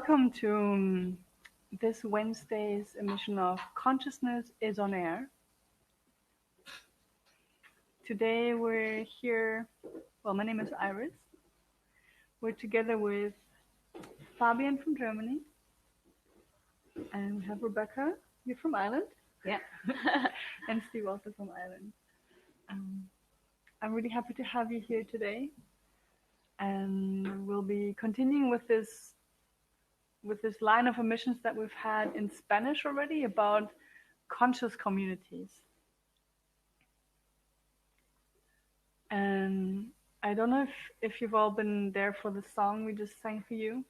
welcome to this Wednesday's emission of Consciousness is on Air. Today we're here, my name is Iris. We're together with Fabian from Germany, and we have Rebecca, you're from Ireland? Yeah. And Steve also from Ireland. I'm really happy to have you here today, and we'll be continuing with this line of emissions that we've had in Spanish already about conscious communities. And I don't know if you've all been there for the song we just sang for you,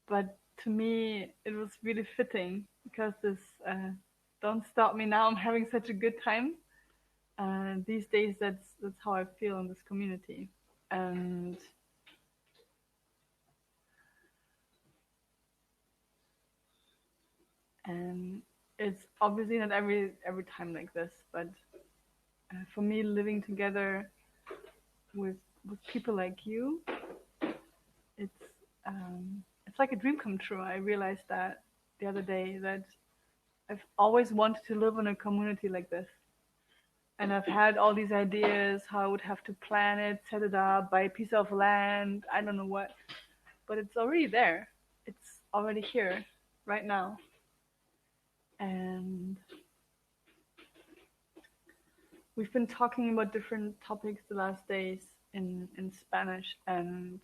but to me it was really fitting because this "Don't Stop Me Now, I'm having such a good time." These days, that's how I feel in this community, and it's obviously not every time like this, but for me, living together with people like you, it's like a dream come true. I realized that the other day, that I've always wanted to live in a community like this, and I've had all these ideas how I would have to plan it, set it up, buy a piece of land, I don't know what, but it's already there. It's already here right now. And we've been talking about different topics the last days in Spanish, and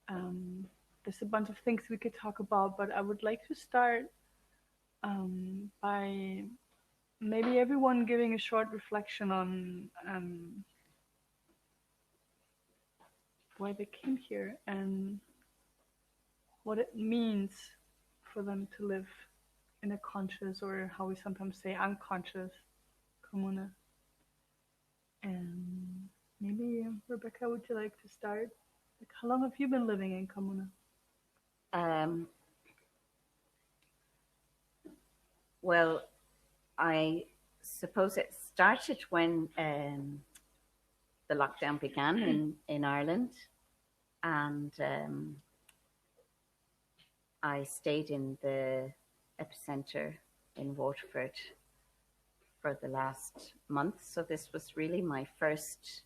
there's a bunch of things we could talk about, but I would like to start by maybe everyone giving a short reflection on why they came here and what it means for them to live in a conscious, or how we sometimes say unconscious, comuna. And maybe, Rebecca, would you like to start? Like, how long have you been living in comuna? Well, I suppose it started when the lockdown began in Ireland, and I stayed in the epicenter in Waterford for the last month. So this was really my first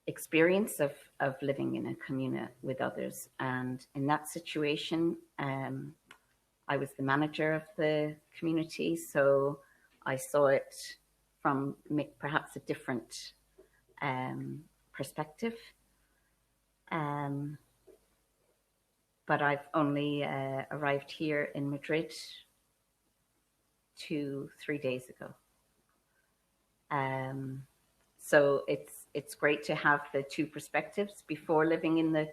experience of living in a communa with others. And in that situation, I was the manager of the community, so I saw it from perhaps a different perspective. But I've only arrived here in Madrid 2-3 days ago. So it's great to have the two perspectives. Before living in the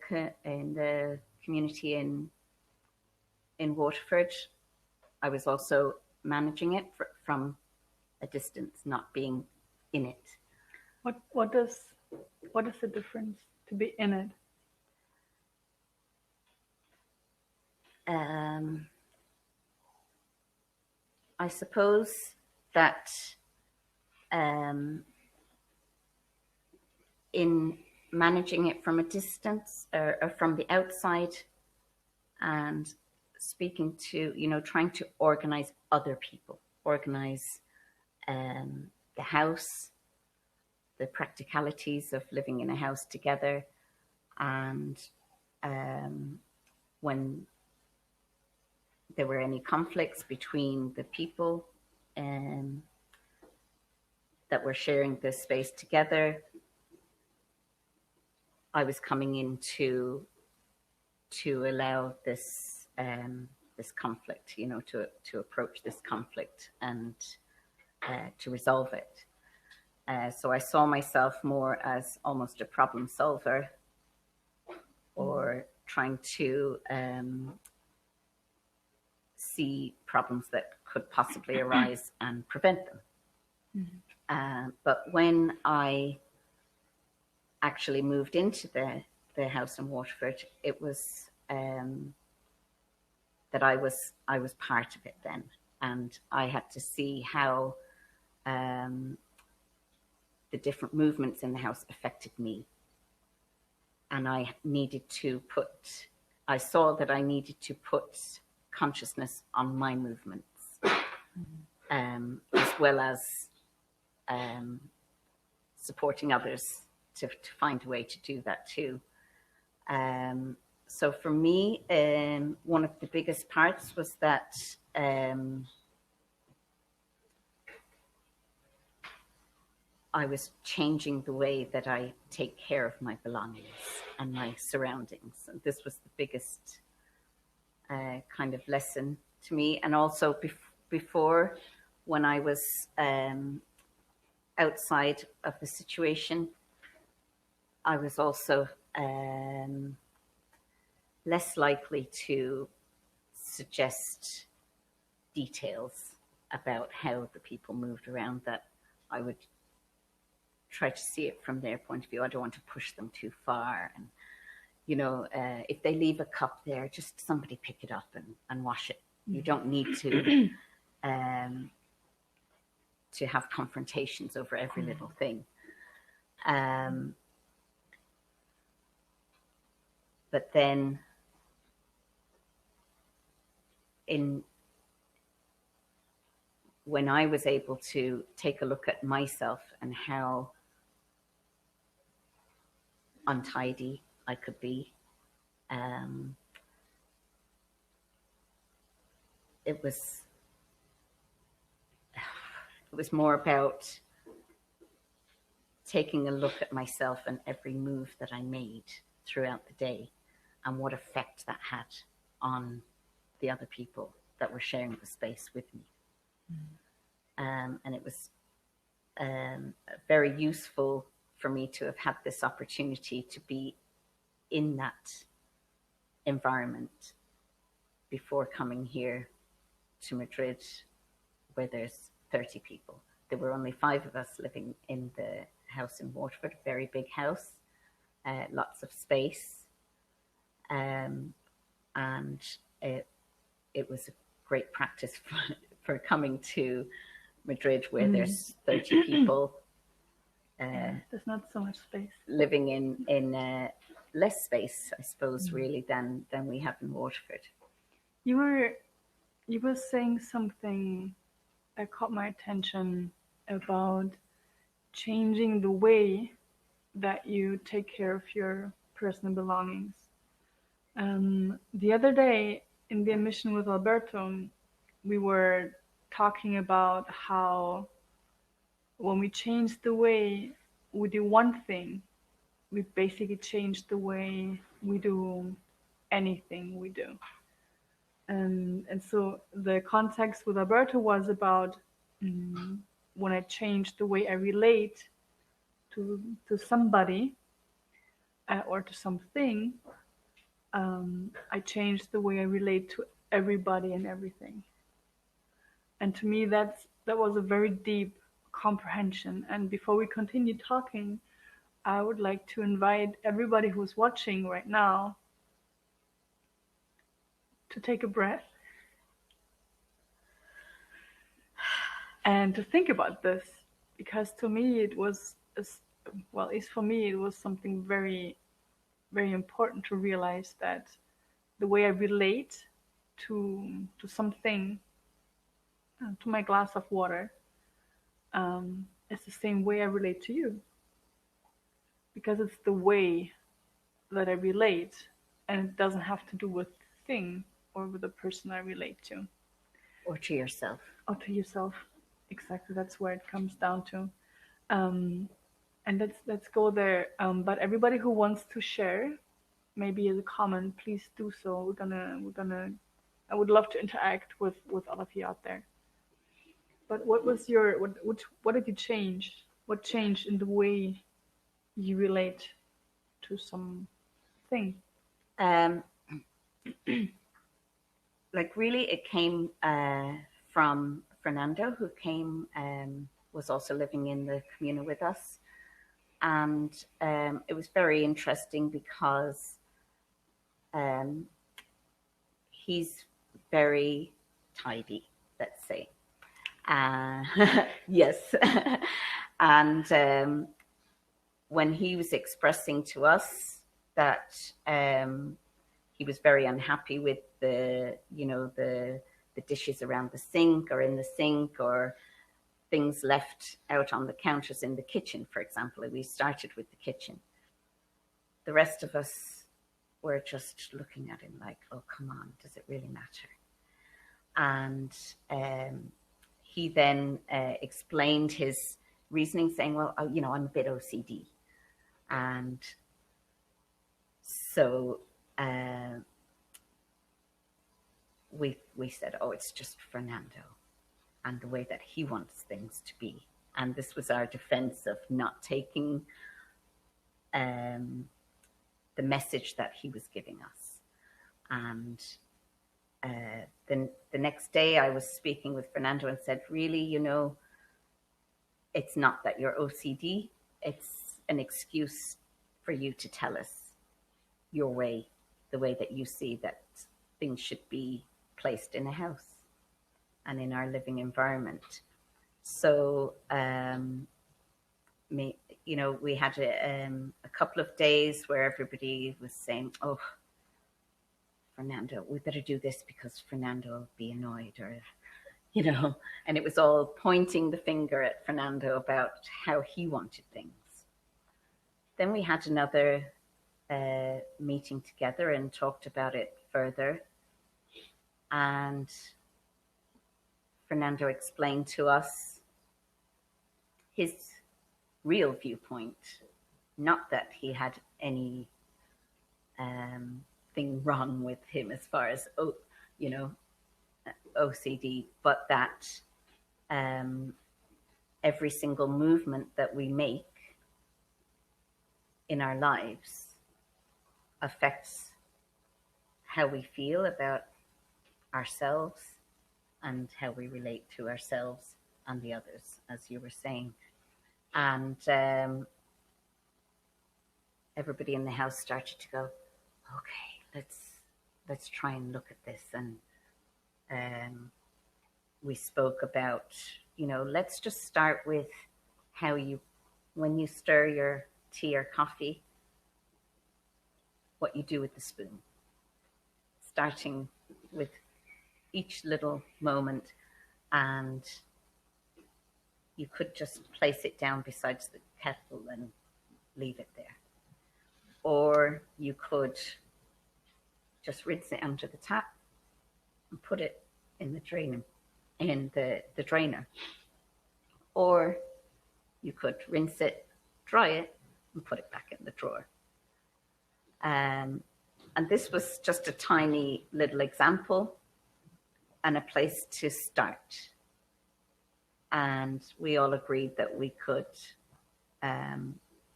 community in Waterford, I was also managing it from a distance, not being in it. What is the difference to be in it? I suppose that in managing it from a distance or from the outside, and speaking to, trying to organize other people, organize the house, the practicalities of living in a house together, and when there were any conflicts between the people that were sharing this space together, I was coming in to allow this this conflict, to approach this conflict and to resolve it. So I saw myself more as almost a problem solver, or trying to see problems that could possibly arise and prevent them. Mm-hmm. But when I actually moved into the house in Waterford, it was that I was part of it then, and I had to see how the different movements in the house affected me. and I saw that I needed to put consciousness on my movements, as well as supporting others to find a way to do that too. So for me, one of the biggest parts was that I was changing the way that I take care of my belongings and my surroundings. And this was the biggest kind of lesson to me. And also before, when I was outside of the situation, I was also less likely to suggest details about how the people moved around, that I would try to see it from their point of view. I don't want to push them too far. And, if they leave a cup there, just somebody pick it up and wash it. You don't need to have confrontations over every little thing. But then when I was able to take a look at myself and how untidy I could be, it was more about taking a look at myself and every move that I made throughout the day and what effect that had on the other people that were sharing the space with me. And it was very useful for me to have had this opportunity to be in that environment before coming here to Madrid, where there's 30 people. There were only 5 of us living in the house in Waterford, a very big house, lots of space. And it was a great practice for coming to Madrid, where there's 30 people. There's not so much space. Living in less space, I suppose, really, than we have in Waterford. You were saying something that caught my attention about changing the way that you take care of your personal belongings. The other day in the emission with Alberto, we were talking about how when we change the way we do one thing, we basically change the way we do anything we do. And so the context with Alberto was about when I change the way I relate to somebody or to something, I change the way I relate to everybody and everything. And to me, that was a very deep comprehension. And before we continue talking, I would like to invite everybody who's watching right now to take a breath and to think about this, because to me it was, well, at least for me, it was something very, very important to realize that the way I relate to something, to my glass of water, is the same way I relate to you, because it's the way that I relate, and it doesn't have to do with the thing or with the person I relate to. Or to yourself. Or to yourself. Exactly, that's where it comes down to. And let's go there. But everybody who wants to share, maybe as a comment, please do so. We're gonna. I would love to interact with all of you out there. But what was what did you change? What changed in the way you relate to something? Like really, it came from Fernando, who came, was also living in the Comuna with us. And it was very interesting because he's very tidy, let's say. Yes. And when he was expressing to us that he was very unhappy with the dishes around the sink or in the sink, or things left out on the counters in the kitchen, for example. We started with the kitchen. The rest of us were just looking at him like, oh, come on, does it really matter? And he then explained his reasoning, saying, well, I'm a bit OCD. And so we said, oh, it's just Fernando and the way that he wants things to be. And this was our defense of not taking the message that he was giving us. And then the next day I was speaking with Fernando and said, really, it's not that you're OCD. It's an excuse for you to tell us your way, the way that you see that things should be placed in a house and in our living environment. So, we had a couple of days where everybody was saying, oh, Fernando, we better do this because Fernando will be annoyed, or, and it was all pointing the finger at Fernando about how he wanted things. Then we had another meeting together and talked about it further. And Fernando explained to us his real viewpoint, not that he had any thing wrong with him as far as OCD, but that every single movement that we make in our lives affects how we feel about ourselves and how we relate to ourselves and the others, as you were saying. And everybody in the house started to go, okay, let's try and look at this. And we spoke about, let's just start with how when you stir your tea or coffee, what you do with the spoon. Starting with each little moment, and you could just place it down beside the kettle and leave it there. Or you could just rinse it under the tap and put it in the drainer. Or you could rinse it, dry it, and put it back in the drawer. And this was just a tiny little example and a place to start. And we all agreed that we could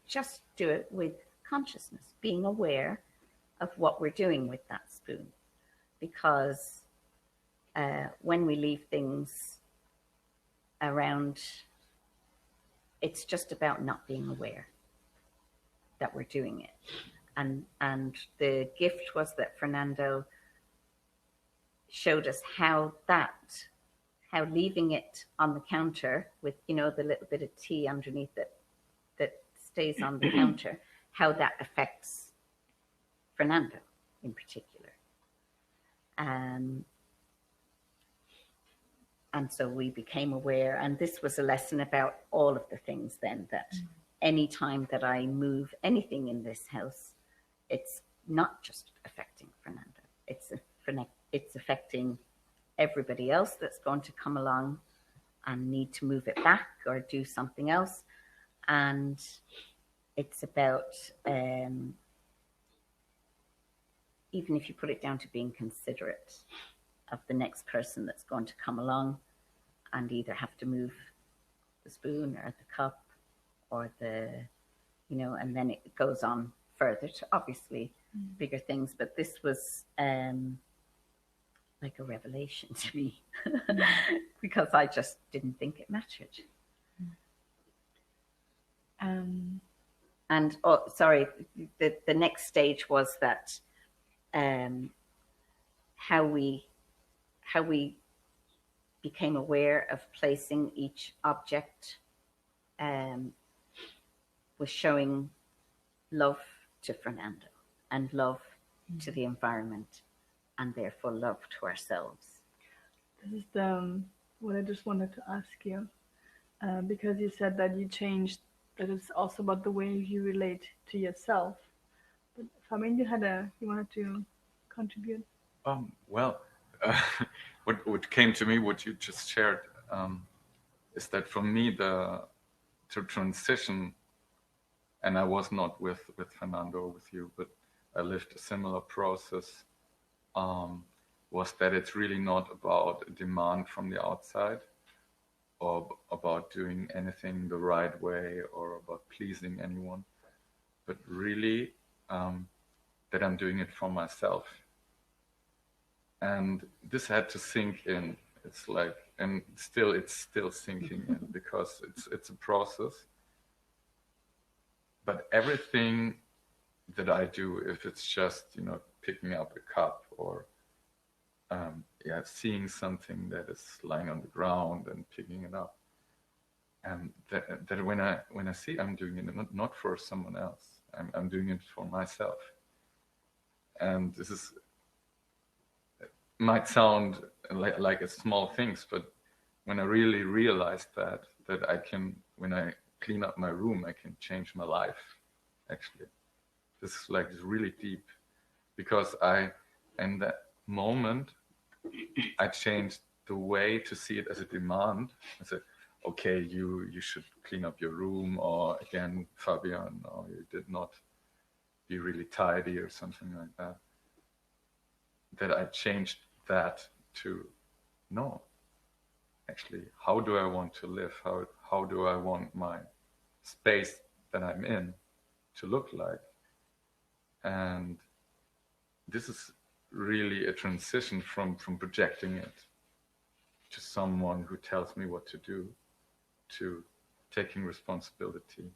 just do it with consciousness, being aware of what we're doing with that spoon. Because when we leave things around, it's just about not being aware that we're doing it. And the gift was that Fernando showed us how leaving it on the counter with, the little bit of tea underneath it that stays on the counter, how that affects Fernando in particular. And so we became aware, and this was a lesson about all of the things then, that any time that I move anything in this house, it's not just affecting Fernando. It's affecting everybody else that's going to come along and need to move it back or do something else. And it's about, even if you put it down to being considerate of the next person that's going to come along and either have to move the spoon or the cup or and then it goes on further to obviously bigger things. But this was like a revelation to me because I just didn't think it mattered. And the next stage was that how we became aware of placing each object was showing love to Fernando. and love to the environment, and therefore love to ourselves. This is what I just wanted to ask you, because you said that you changed, that it's also about the way you relate to yourself. But Fabian, you wanted to contribute? Well, uh, what came to me, what you just shared, is that for me to transition, and I was not with Fernando or with you, but I lived a similar process. Was that it's really not about a demand from the outside, or about doing anything the right way, or about pleasing anyone, but really that I'm doing it for myself. And this had to sink in. It's like, and it's still sinking in, because it's a process. But everything that I do, if it's just picking up a cup, or seeing something that is lying on the ground and picking it up, and that when I see, I'm doing it not for someone else. I'm doing it for myself. And this might sound like it's small things, but when I really realized that I can, when I clean up my room, I can change my life. Actually, this is like really deep, because in that moment, I changed the way to see it as a demand. I said, okay, you should clean up your room, or again, Fabian, or you did not be really tidy, or something like that. That I changed that to, no, actually, how do I want to live? How do I want my space that I'm in to look like? And this is really a transition from projecting it to someone who tells me what to do, to taking responsibility.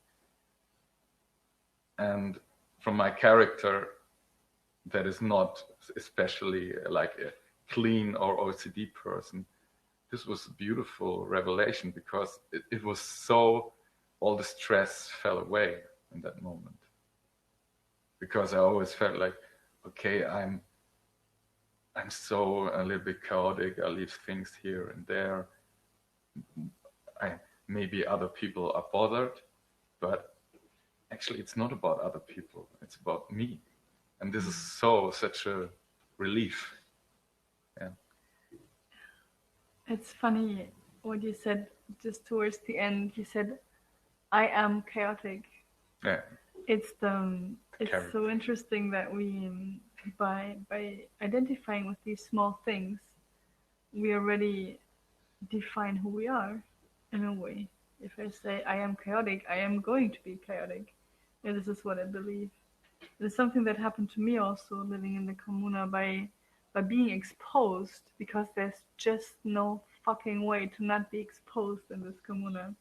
And from my character, that is not especially like a clean or OCD person, this was a beautiful revelation, because it was so, all the stress fell away in that moment. Because I always felt like, okay, I'm so a little bit chaotic, I leave things here and there. Maybe other people are bothered, but actually it's not about other people, it's about me. And this is such a relief. Yeah. It's funny what you said just towards the end. You said, "I am chaotic." Yeah. It's so interesting that we, by identifying with these small things, we already define who we are in a way. If I say I am chaotic, I am going to be chaotic. And this is what I believe. It's something that happened to me also living in the Comuna by being exposed, because there's just no fucking way to not be exposed in this Comuna.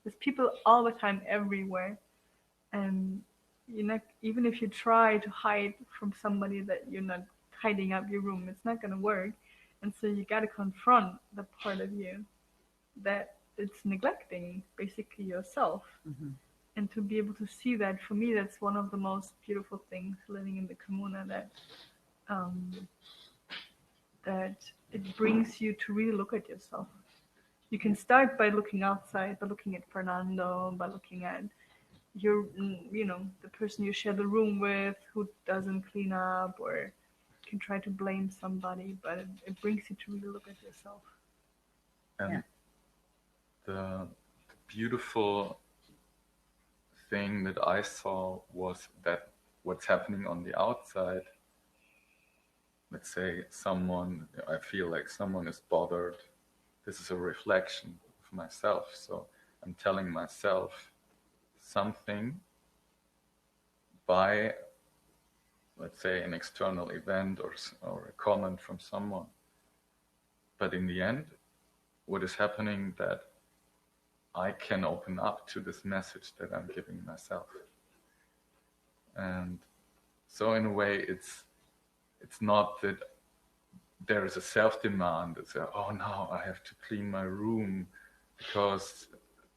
There's people all the time everywhere. And even if you try to hide from somebody that you're not tidying up your room, it's not gonna work. And so you gotta confront the part of you that it's neglecting basically yourself. Mm-hmm. And to be able to see that, for me, that's one of the most beautiful things living in the Comuna, that it brings you to really look at yourself. You can start by looking outside, by looking at Fernando, by looking at the person you share the room with who doesn't clean up, or can try to blame somebody, but it brings you to really look at yourself. And the beautiful thing that I saw was that what's happening on the outside, let's say I feel like someone is bothered, this is a reflection of myself. So I'm telling myself something by, let's say, an external event or a comment from someone. But in the end, what is happening, that I can open up to this message that I'm giving myself. And so in a way, it's not that there is a self-demand. It's now I have to clean my room because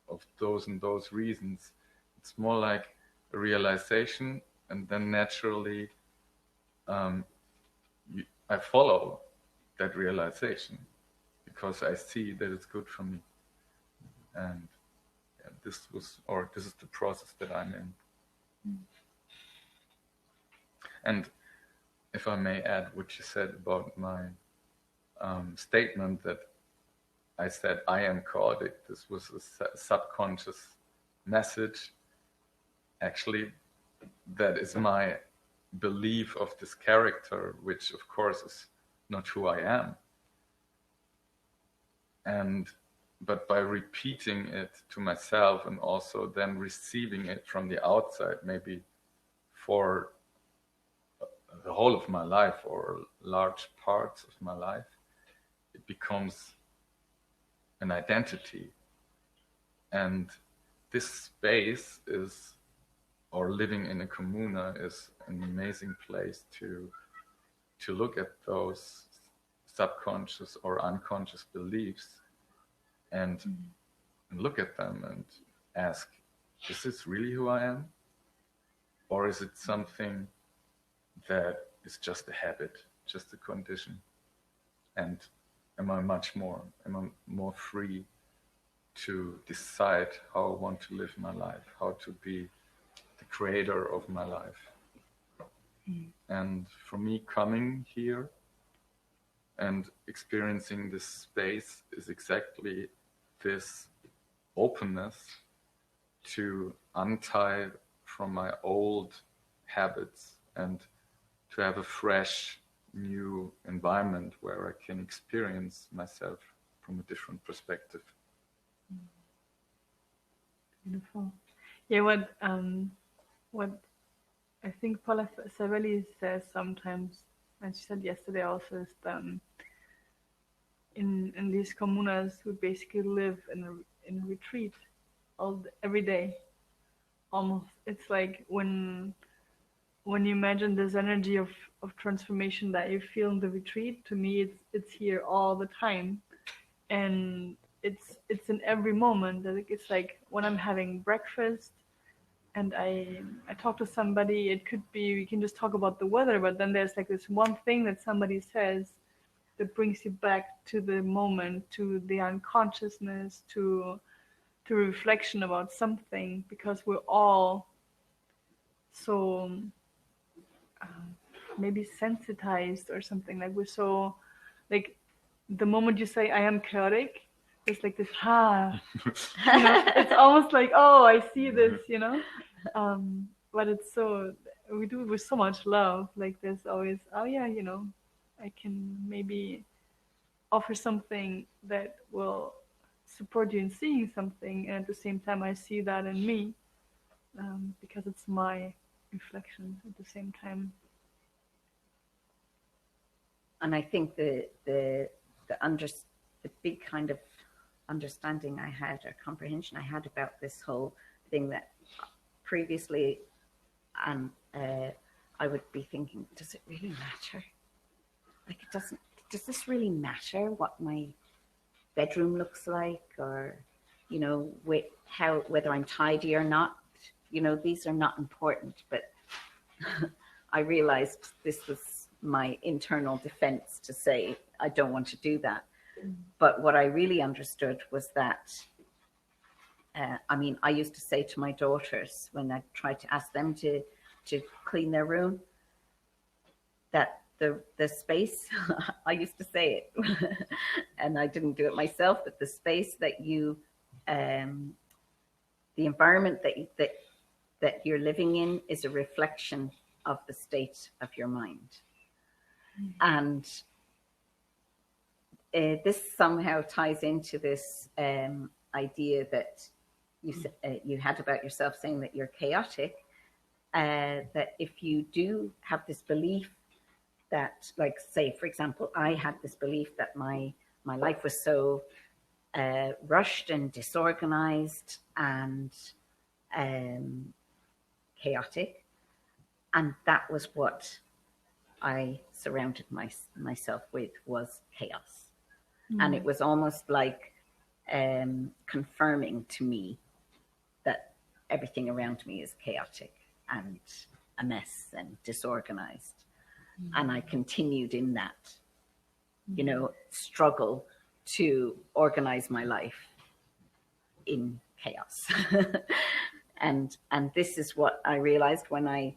of those and those reasons. It's more like a realization, and then naturally I follow that realization because I see that it's good for me. And this is the process that I'm in. And if I may add what you said about my statement that I said I am chaotic, this was a subconscious message. Actually, that is my belief of this character, which of course is not who I am. But by repeating it to myself and also then receiving it from the outside, maybe for the whole of my life or large parts of my life, it becomes an identity. And this space is, or living in a communa, is an amazing place to look at those subconscious or unconscious beliefs and look at them and ask, is this really who I am? Or is it something that is just a habit, just a condition? And am I more free to decide how I want to live my life, how to be the creator of my life? And for me, coming here and experiencing this space is exactly this openness to untie from my old habits and to have a fresh, new environment where I can experience myself from a different perspective. Beautiful. Yeah, what I think Paula Savelli says sometimes, and she said yesterday also, is in these comunas we basically live in a retreat every day. Almost, it's like when you imagine this energy of transformation that you feel in the retreat. To me, it's here all the time, and it's in every moment. It's like when I'm having breakfast and I talk to somebody. It could be we can just talk about the weather, but then there's like this one thing that somebody says that brings you back to the moment, to the unconsciousness, to reflection about something, because we're all so maybe sensitized or something. Like we're so, like, the moment you say I am chaotic, it's like this it's almost like, oh, I see this, but it's so, we do it with so much love. Like there's always, oh yeah, I can maybe offer something that will support you in seeing something, and at the same time I see that in me, because it's my reflection at the same time. And I think the big kind of understanding I had, or comprehension I had about this whole thing, that previously I would be thinking, does it really matter? Like, it doesn't. Does this really matter what my bedroom looks like, or whether I'm tidy or not? These are not important. But I realized this was my internal defense to say I don't want to do that. But what I really understood was that, I used to say to my daughters when I tried to ask them to clean their room, that the space, I used to say it, and I didn't do it myself, but the space that you, the environment that you're living in is a reflection of the state of your mind. And this somehow ties into this idea that you had about yourself, saying that you're chaotic, that if you do have this belief that, like, say, for example, I had this belief that my life was so rushed and disorganized and chaotic, and that was what I surrounded myself with, was chaos. And it was almost like confirming to me that everything around me is chaotic and a mess and disorganized. And I continued in that, struggle to organize my life in chaos. and this is what I realized when I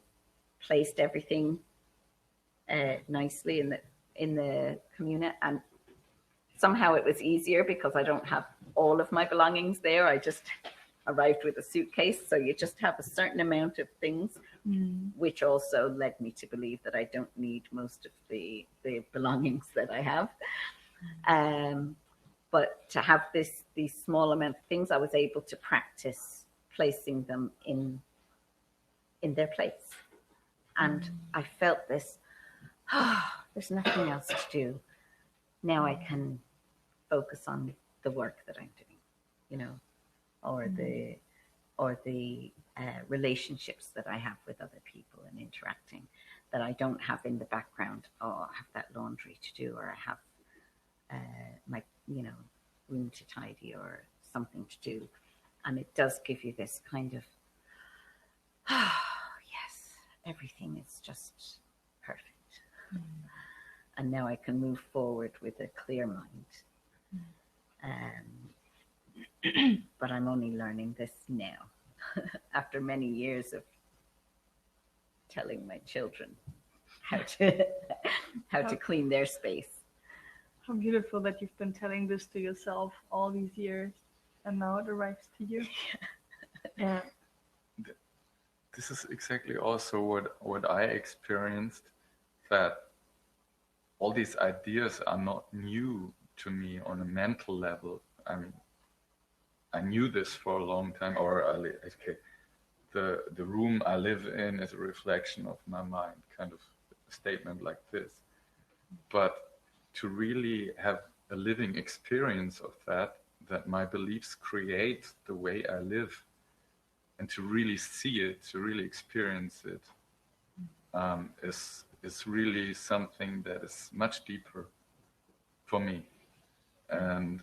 placed everything nicely in the community. And somehow it was easier because I don't have all of my belongings there. I just arrived with a suitcase. So you just have a certain amount of things, which also led me to believe that I don't need most of the belongings that I have. But to have these small amount of things, I was able to practice placing them in their place. And I felt this, there's nothing else to do. Now I can focus on the work that I'm doing, or the relationships that I have with other people and interacting, that I don't have in the background. Oh, I have that laundry to do, or I have my room to tidy, or something to do. And it does give you this kind of, yes, everything is just perfect. And now I can move forward with a clear mind. But I'm only learning this now, after many years of telling my children how to clean their space. How beautiful that you've been telling this to yourself all these years, and now it arrives to you. Yeah. This is exactly also what I experienced, that all these ideas are not new to me on a mental level. I mean, I knew this for a long time, the room I live in is a reflection of my mind, kind of a statement like this. But to really have a living experience of that my beliefs create the way I live, and to really see it, to really experience it, is really something that is much deeper for me. And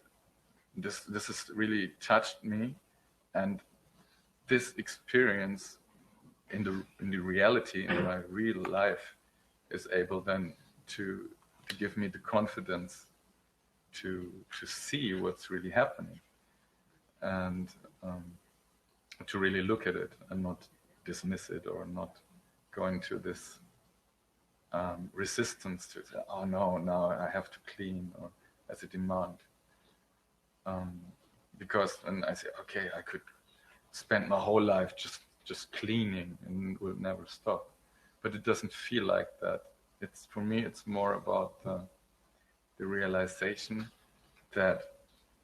this has really touched me, and this experience in the reality, in my real life, is able then to give me the confidence to see what's really happening, and to really look at it and not dismiss it, or not go into this resistance to say, oh no, now I have to clean, or as a demand. Because then I say, okay, I could spend my whole life just cleaning and will never stop. But it doesn't feel like that. For me, it's more about the realization that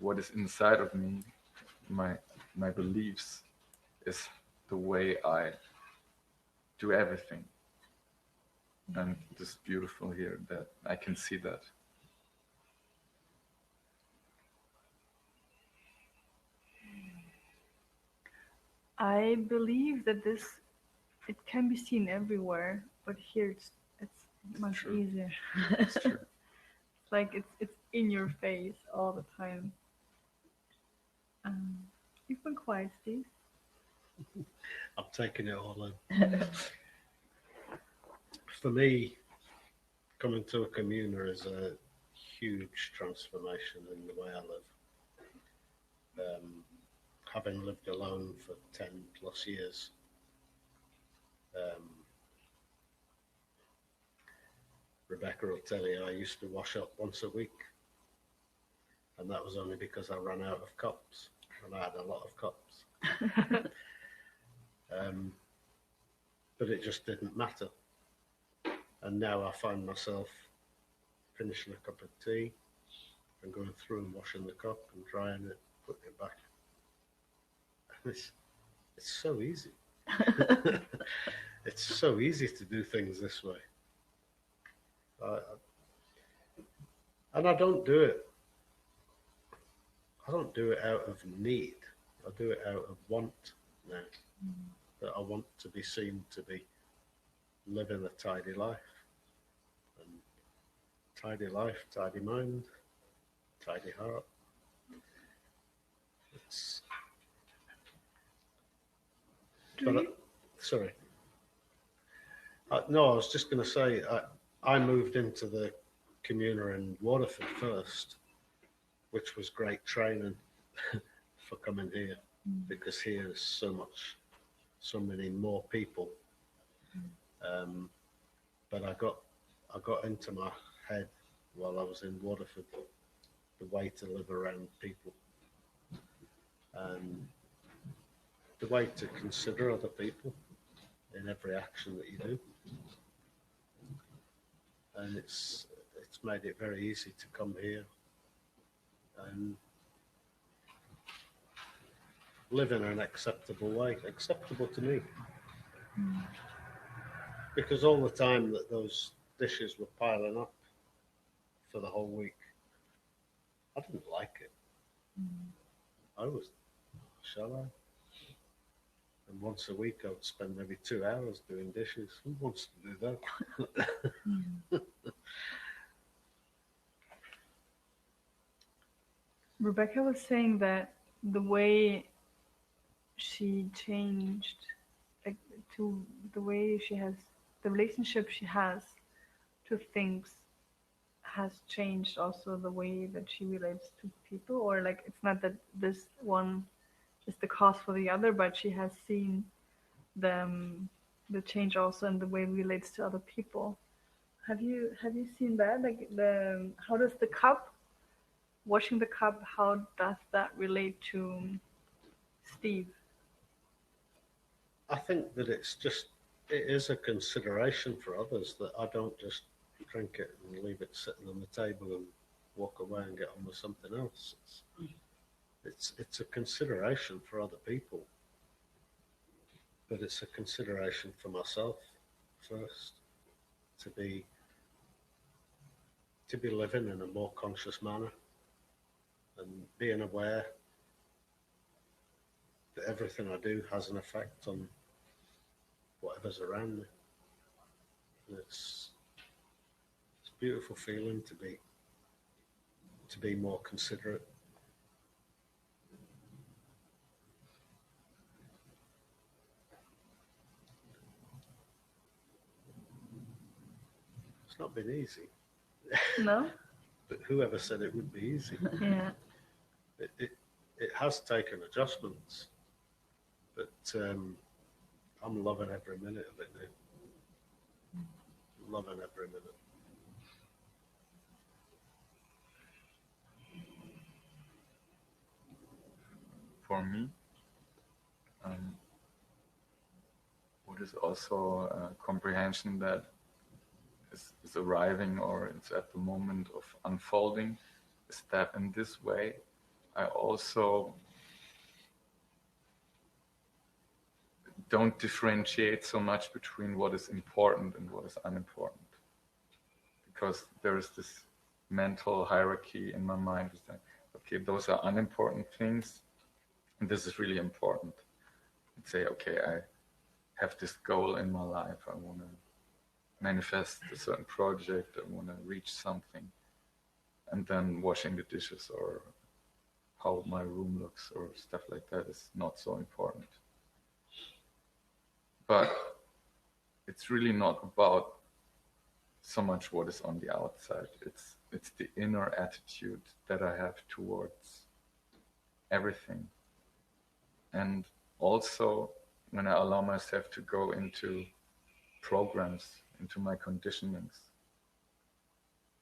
what is inside of me, my beliefs, is the way I do everything. And it's beautiful here that I can see that. I believe that it can be seen everywhere, but here it's much True. easier. It's true. It's like it's in your face all the time. You've been quiet, Steve. I'm taking it all in. For me, coming to a communa is a huge transformation in the way I live. Having lived alone for 10 plus years, Rebecca will tell you I used to wash up once a week, and that was only because I ran out of cups, and I had a lot of cups. But it just didn't matter. And now I find myself finishing a cup of tea and going through and washing the cup and drying it, putting it back. It's so easy. It's so easy to do things this way. And I don't do it out of need. I do it out of want now. That I want to be seen to be living a tidy life. And tidy life, tidy mind, tidy heart. Sorry. No, I was just going to say, I moved into the Comuna in Waterford first, which was great training for coming here, because here's so many more people. But I got into my head while I was in Waterford the way to live around people, and the way to consider other people in every action that you do. And it's made it very easy to come here and live in an acceptable way, acceptable to me. Because all the time that those dishes were piling up for the whole week, I didn't like it. I was, shall I? And once a week I would spend maybe 2 hours doing dishes. Who wants to do that? Rebecca was saying that the way she changed, like, to the way she has, the relationship she has to things has changed also the way that she relates to people, or like it's not that this one is the cause for the other, but she has seen the change also in the way it relates to other people. Have you seen that? Like how does the cup, washing the cup, how does that relate to Steve? I think that it is a consideration for others, that I don't just drink it and leave it sitting on the table and walk away and get on with something else. It's a consideration for other people, but it's a consideration for myself first, to be living in a more conscious manner and being aware that everything I do has an effect on whatever's around me. And it's a beautiful feeling to be more considerate. It's not been easy. No? But whoever said it would be easy? Yeah. It has taken adjustments, but I'm loving every minute of it now. Loving every minute. For me, what is also a comprehension that is arriving, or it's at the moment of unfolding, is that in this way I also don't differentiate so much between what is important and what is unimportant, because there is this mental hierarchy in my mind that, okay, those are unimportant things and this is really important. And say, okay, I have this goal in my life, I want to manifest a certain project, I want to reach something, and then washing the dishes or how my room looks or stuff like that is not so important. But it's really not about so much what is on the outside. It's the inner attitude that I have towards everything. And also when I allow myself to go into programs, into my conditionings,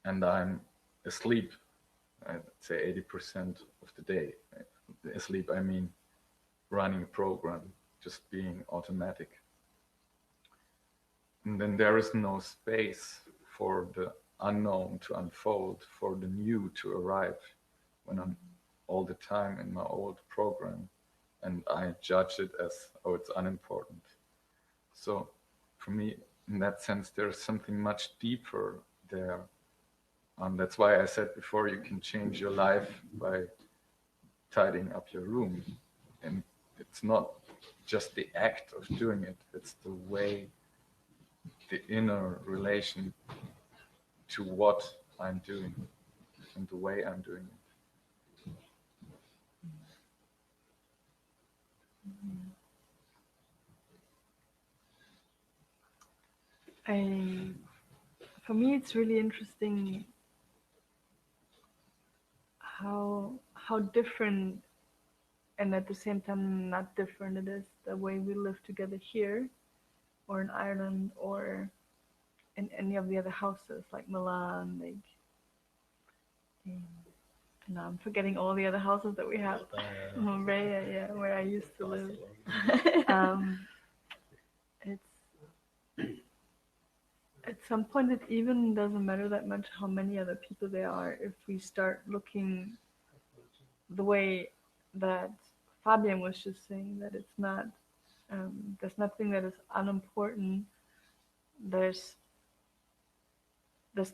and I'm asleep, I'd say 80% of the day. Asleep, I mean running a program, just being automatic. And then there is no space for the unknown to unfold, for the new to arrive, when I'm all the time in my old program and I judge it as, oh, it's unimportant. So for me, in that sense, there's something much deeper there. That's why I said before, you can change your life by tidying up your room. And it's not just the act of doing it, it's the way, the inner relation to what I'm doing and the way I'm doing it. I've for me, it's really interesting how different and at the same time not different it is the way we live together here or in Ireland or in any of the other houses like Milan, like no, I'm forgetting all the other houses that we have. Marbella, yeah, where I used to live. It's at some point it even doesn't matter that much how many other people there are if we start looking the way that Fabian was just saying, that it's not there's nothing that is unimportant. There's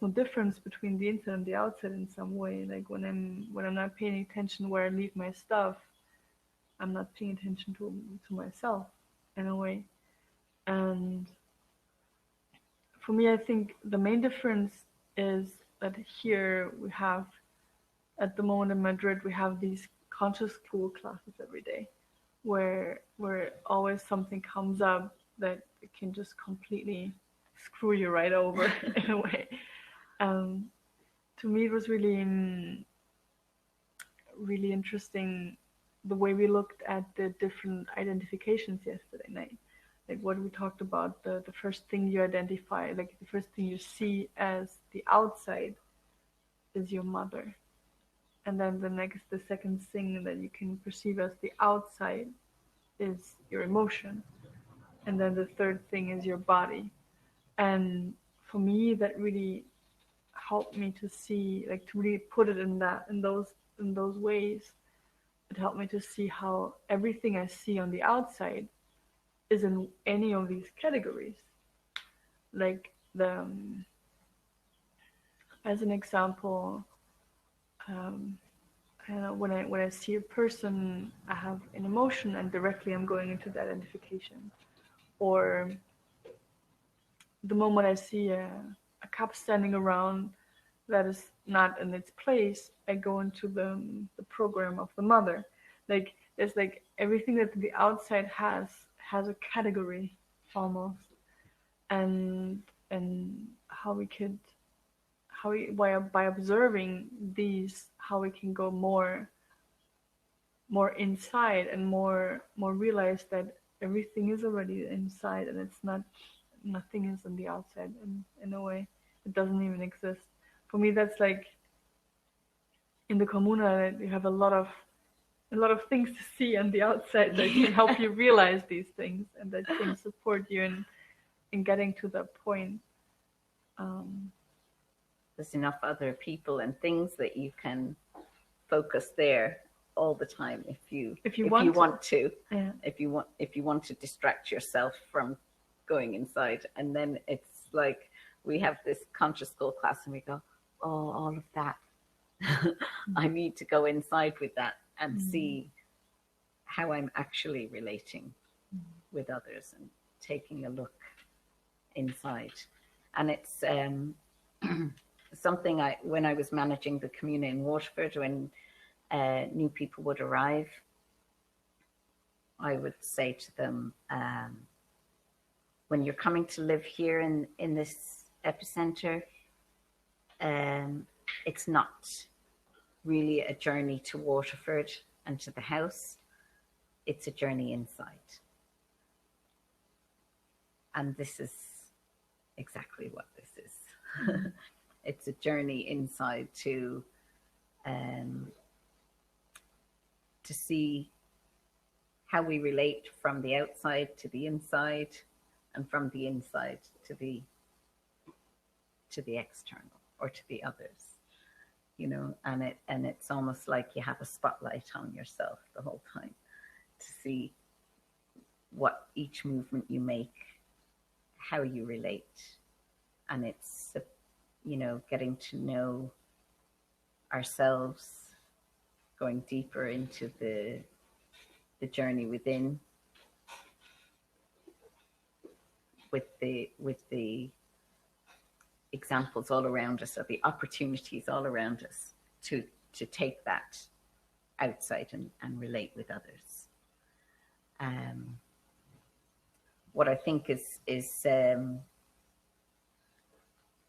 no difference between the inside and the outside in some way. Like when I'm not paying attention where I leave my stuff, I'm not paying attention to myself in a way. And for me, I think the main difference is that here we have, at the moment in Madrid, we have these conscious school classes every day, where always something comes up that it can just completely screw you right over in a way. To me, it was really, really interesting the way we looked at the different identifications yesterday night. Like what we talked about, the first thing you identify, like the first thing you see as the outside is your mother. And then the second thing that you can perceive as the outside is your emotion. And then the third thing is your body. And for me, that really helped me to see, like to really put it in those ways. It helped me to see how everything I see on the outside is in any of these categories. Like as an example, when I see a person, I have an emotion and directly I'm going into the identification. Or the moment I see a cup standing around that is not in its place, I go into the program of the mother. Like there's like everything that the outside has a category almost, and by observing these, how we can go more inside and more realize that everything is already inside and it's not, nothing is on the outside, and in a way it doesn't even exist. For me, that's like in the Comuna, you have a lot of things to see on the outside that can help you realize these things and that can support you in getting to that point. There's enough other people and things that you can focus there all the time if you want to. Yeah. If you want to distract yourself from going inside. And then it's like we have this conscious school class and we go, oh, all of that. I need to go inside with that and see how I'm actually relating with others and taking a look inside. And it's something when I was managing the Comuna in Waterford, when new people would arrive, I would say to them, when you're coming to live here in this epicenter, it's not really a journey to Waterford and to the house. It's a journey inside. And this is exactly what this is. It's a journey inside to see how we relate from the outside to the inside, and from the inside to the external or to the others, you know. And it's almost like you have a spotlight on yourself the whole time to see what each movement you make, how you relate. And it's, you know, getting to know ourselves, going deeper into the journey within, with the examples all around us, or the opportunities all around us to take that outside and relate with others. What I think is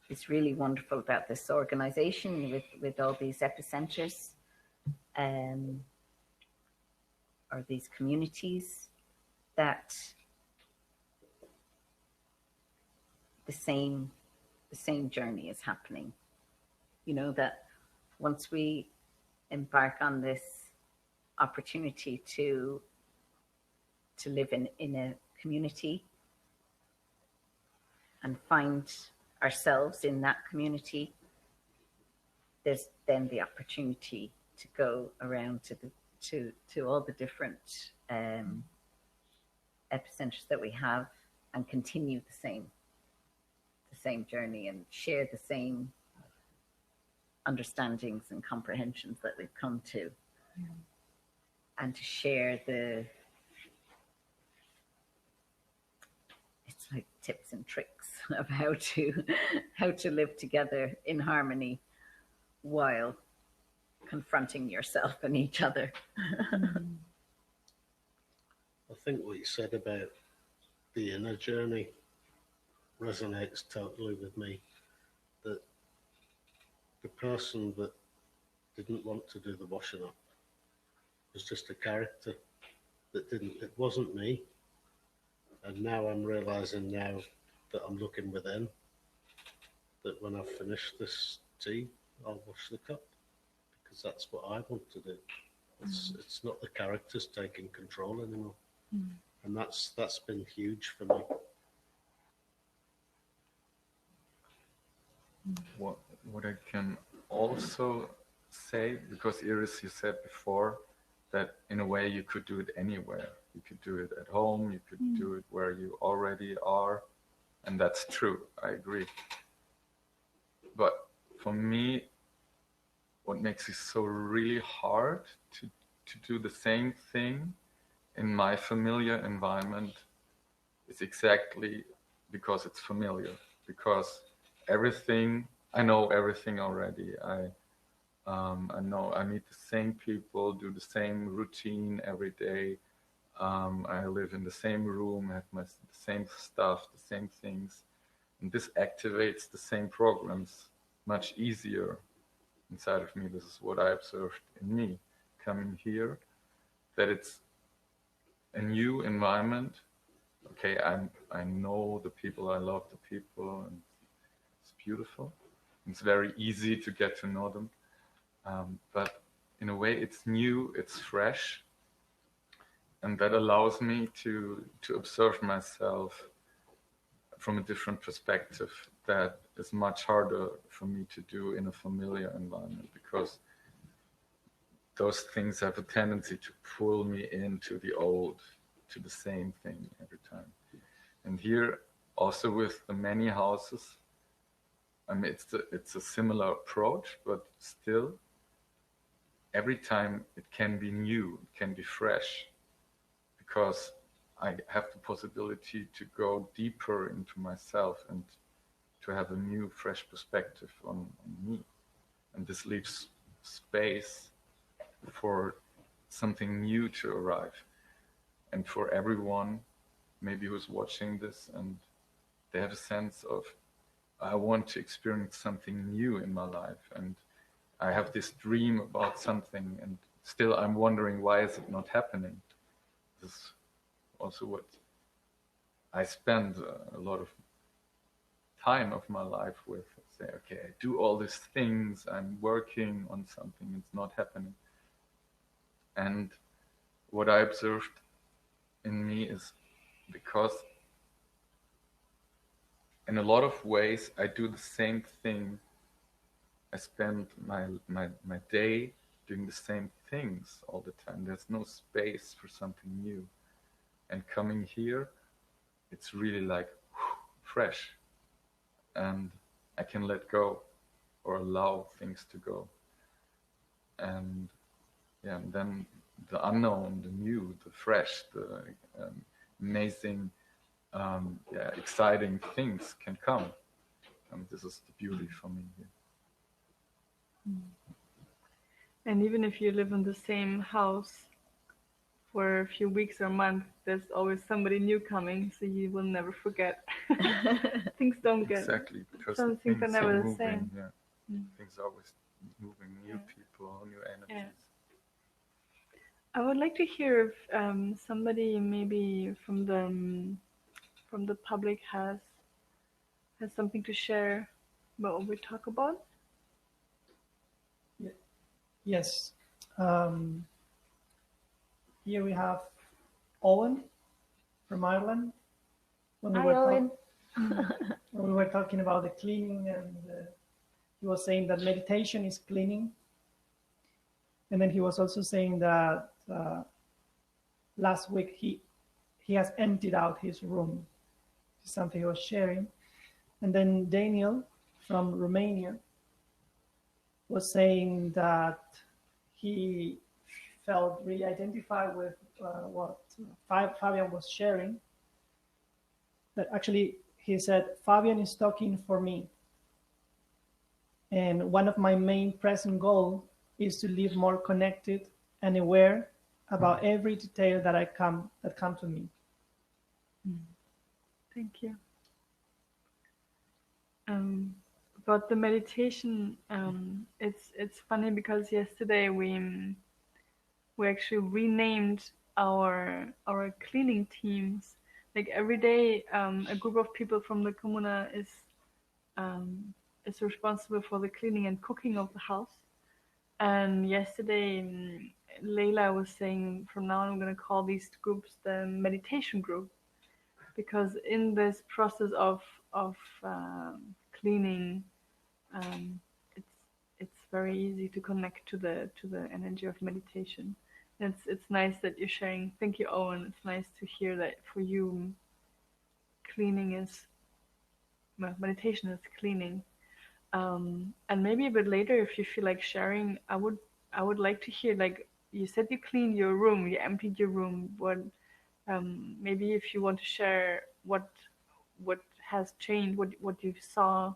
is really wonderful about this organization with all these epicenters, or these communities, that the same journey is happening. You know, that once we embark on this opportunity to live in a community and find ourselves in that community, there's then the opportunity to go around to all the different epicenters that we have and continue the same journey and share the same understandings and comprehensions that we've come to, and to share it's like tips and tricks of how to live together in harmony while confronting yourself and each other. I think what you said about the inner journey resonates totally with me. That the person that didn't want to do the washing up was just a character that didn't. It wasn't me. And now I'm realizing now that I'm looking within, that when I finish this tea, I'll wash the cup, because that's what I want to do. It's not the characters taking control anymore. And that's been huge for me. What I can also say, because Iris, you said before that in a way you could do it anywhere. You could do it at home, you could do it where you already are, and that's true, I agree. But for me, what makes it so really hard to do the same thing in my familiar environment is exactly because it's familiar, because I know everything already. I know I meet the same people, do the same routine every day. I live in the same room, have the same stuff, the same things. And this activates the same programs much easier inside of me. This is what I observed in me coming here, that it's a new environment. Okay, I know the people, I love the people, and it's beautiful. It's very easy to get to know them. But in a way, it's new, it's fresh, and that allows me to observe myself from a different perspective that is much harder for me to do in a familiar environment, because those things have a tendency to pull me into the old, to the same thing every time. And here, also with the many houses, I mean, it's a similar approach, but still, every time it can be new, it can be fresh, because I have the possibility to go deeper into myself and to have a new, fresh perspective on me. And this leaves space for something new to arrive. And for everyone, maybe who's watching this, and they have a sense of, I want to experience something new in my life, and I have this dream about something, and still I'm wondering, why is it not happening? This is also what I spend a lot of time of my life with. Say, okay, I do all these things, I'm working on something, it's not happening. And what I observed in me is, because in a lot of ways I do the same thing. I spend my day doing the same things all the time. There's no space for something new. And coming here, it's really like fresh. And I can let go or allow things to go. And yeah, and then the unknown, the new, the fresh, the amazing, exciting things can come. And this is the beauty for me here. And even if you live in the same house for a few weeks or months, there's always somebody new coming, so you will never forget. Things don't get, Exactly, because some things are things never are the moving. same. Yeah, Mm. things are always moving. New Yeah. people, new energies. I would like to hear if somebody maybe from the public has something to share about what we talk about. Yes. Here we have Owen from Ireland. When we Hi, were Owen. when we were talking about the cleaning, and he was saying that meditation is cleaning. And then he was also saying that last week he has emptied out his room. This is something he was sharing. And then Daniel from Romania was saying that he felt really identified with what Fabian was sharing. That actually, he said, Fabian is talking for me. And one of my main present goals is to live more connected and aware about every detail that come to me. Thank you. About the meditation, it's funny because yesterday we actually renamed our cleaning teams. Like every day, a group of people from the Kommune is responsible for the cleaning and cooking of the house. And yesterday, Leila was saying, from now on, I'm going to call these groups the meditation group, because in this process of cleaning, it's very easy to connect to the energy of meditation. It's nice that you're sharing. Thank you, Owen. It's nice to hear that for you, cleaning is meditation is cleaning. And maybe a bit later, if you feel like sharing, I would like to hear, like you said, you cleaned your room, you emptied your room. What maybe if you want to share what has changed, what you saw,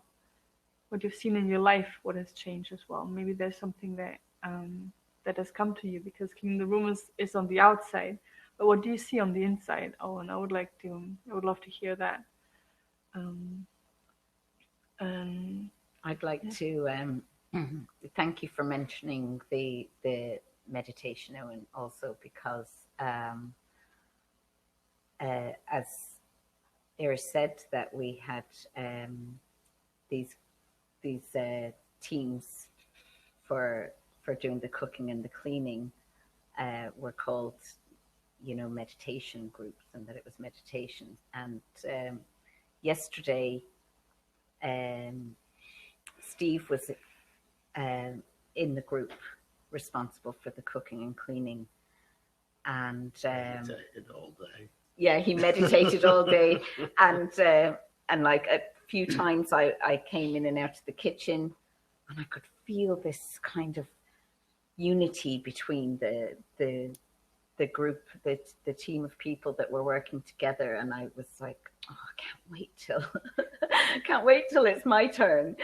what you've seen in your life, what has changed as well. Maybe there's something that that has come to you, because cleaning the room is on the outside, but what do you see on the inside? Oh, and I would love to hear that. And I'd like to thank you for mentioning the meditation, Owen, also because as Iris said, that we had these teams for doing the cooking and the cleaning were called, meditation groups, and that it was meditation. And yesterday, Steve was in the group responsible for the cooking and cleaning, and Meditated all day. yeah, he meditated all day, and like a few times I came in and out of the kitchen, and I could feel this kind of unity between the group, the team of people that were working together, and I was like, oh, I can't wait till it's my turn.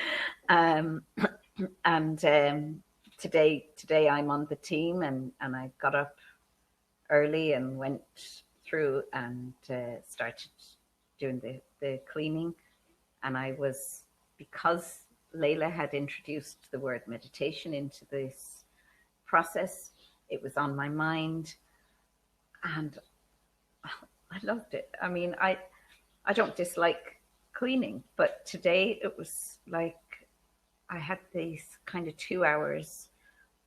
And today I'm on the team, and I got up early and went through and started doing the cleaning. And I was, because Leila had introduced the word meditation into this process, it was on my mind, and I loved it. I mean, I don't dislike cleaning, but today it was like I had these kind of 2 hours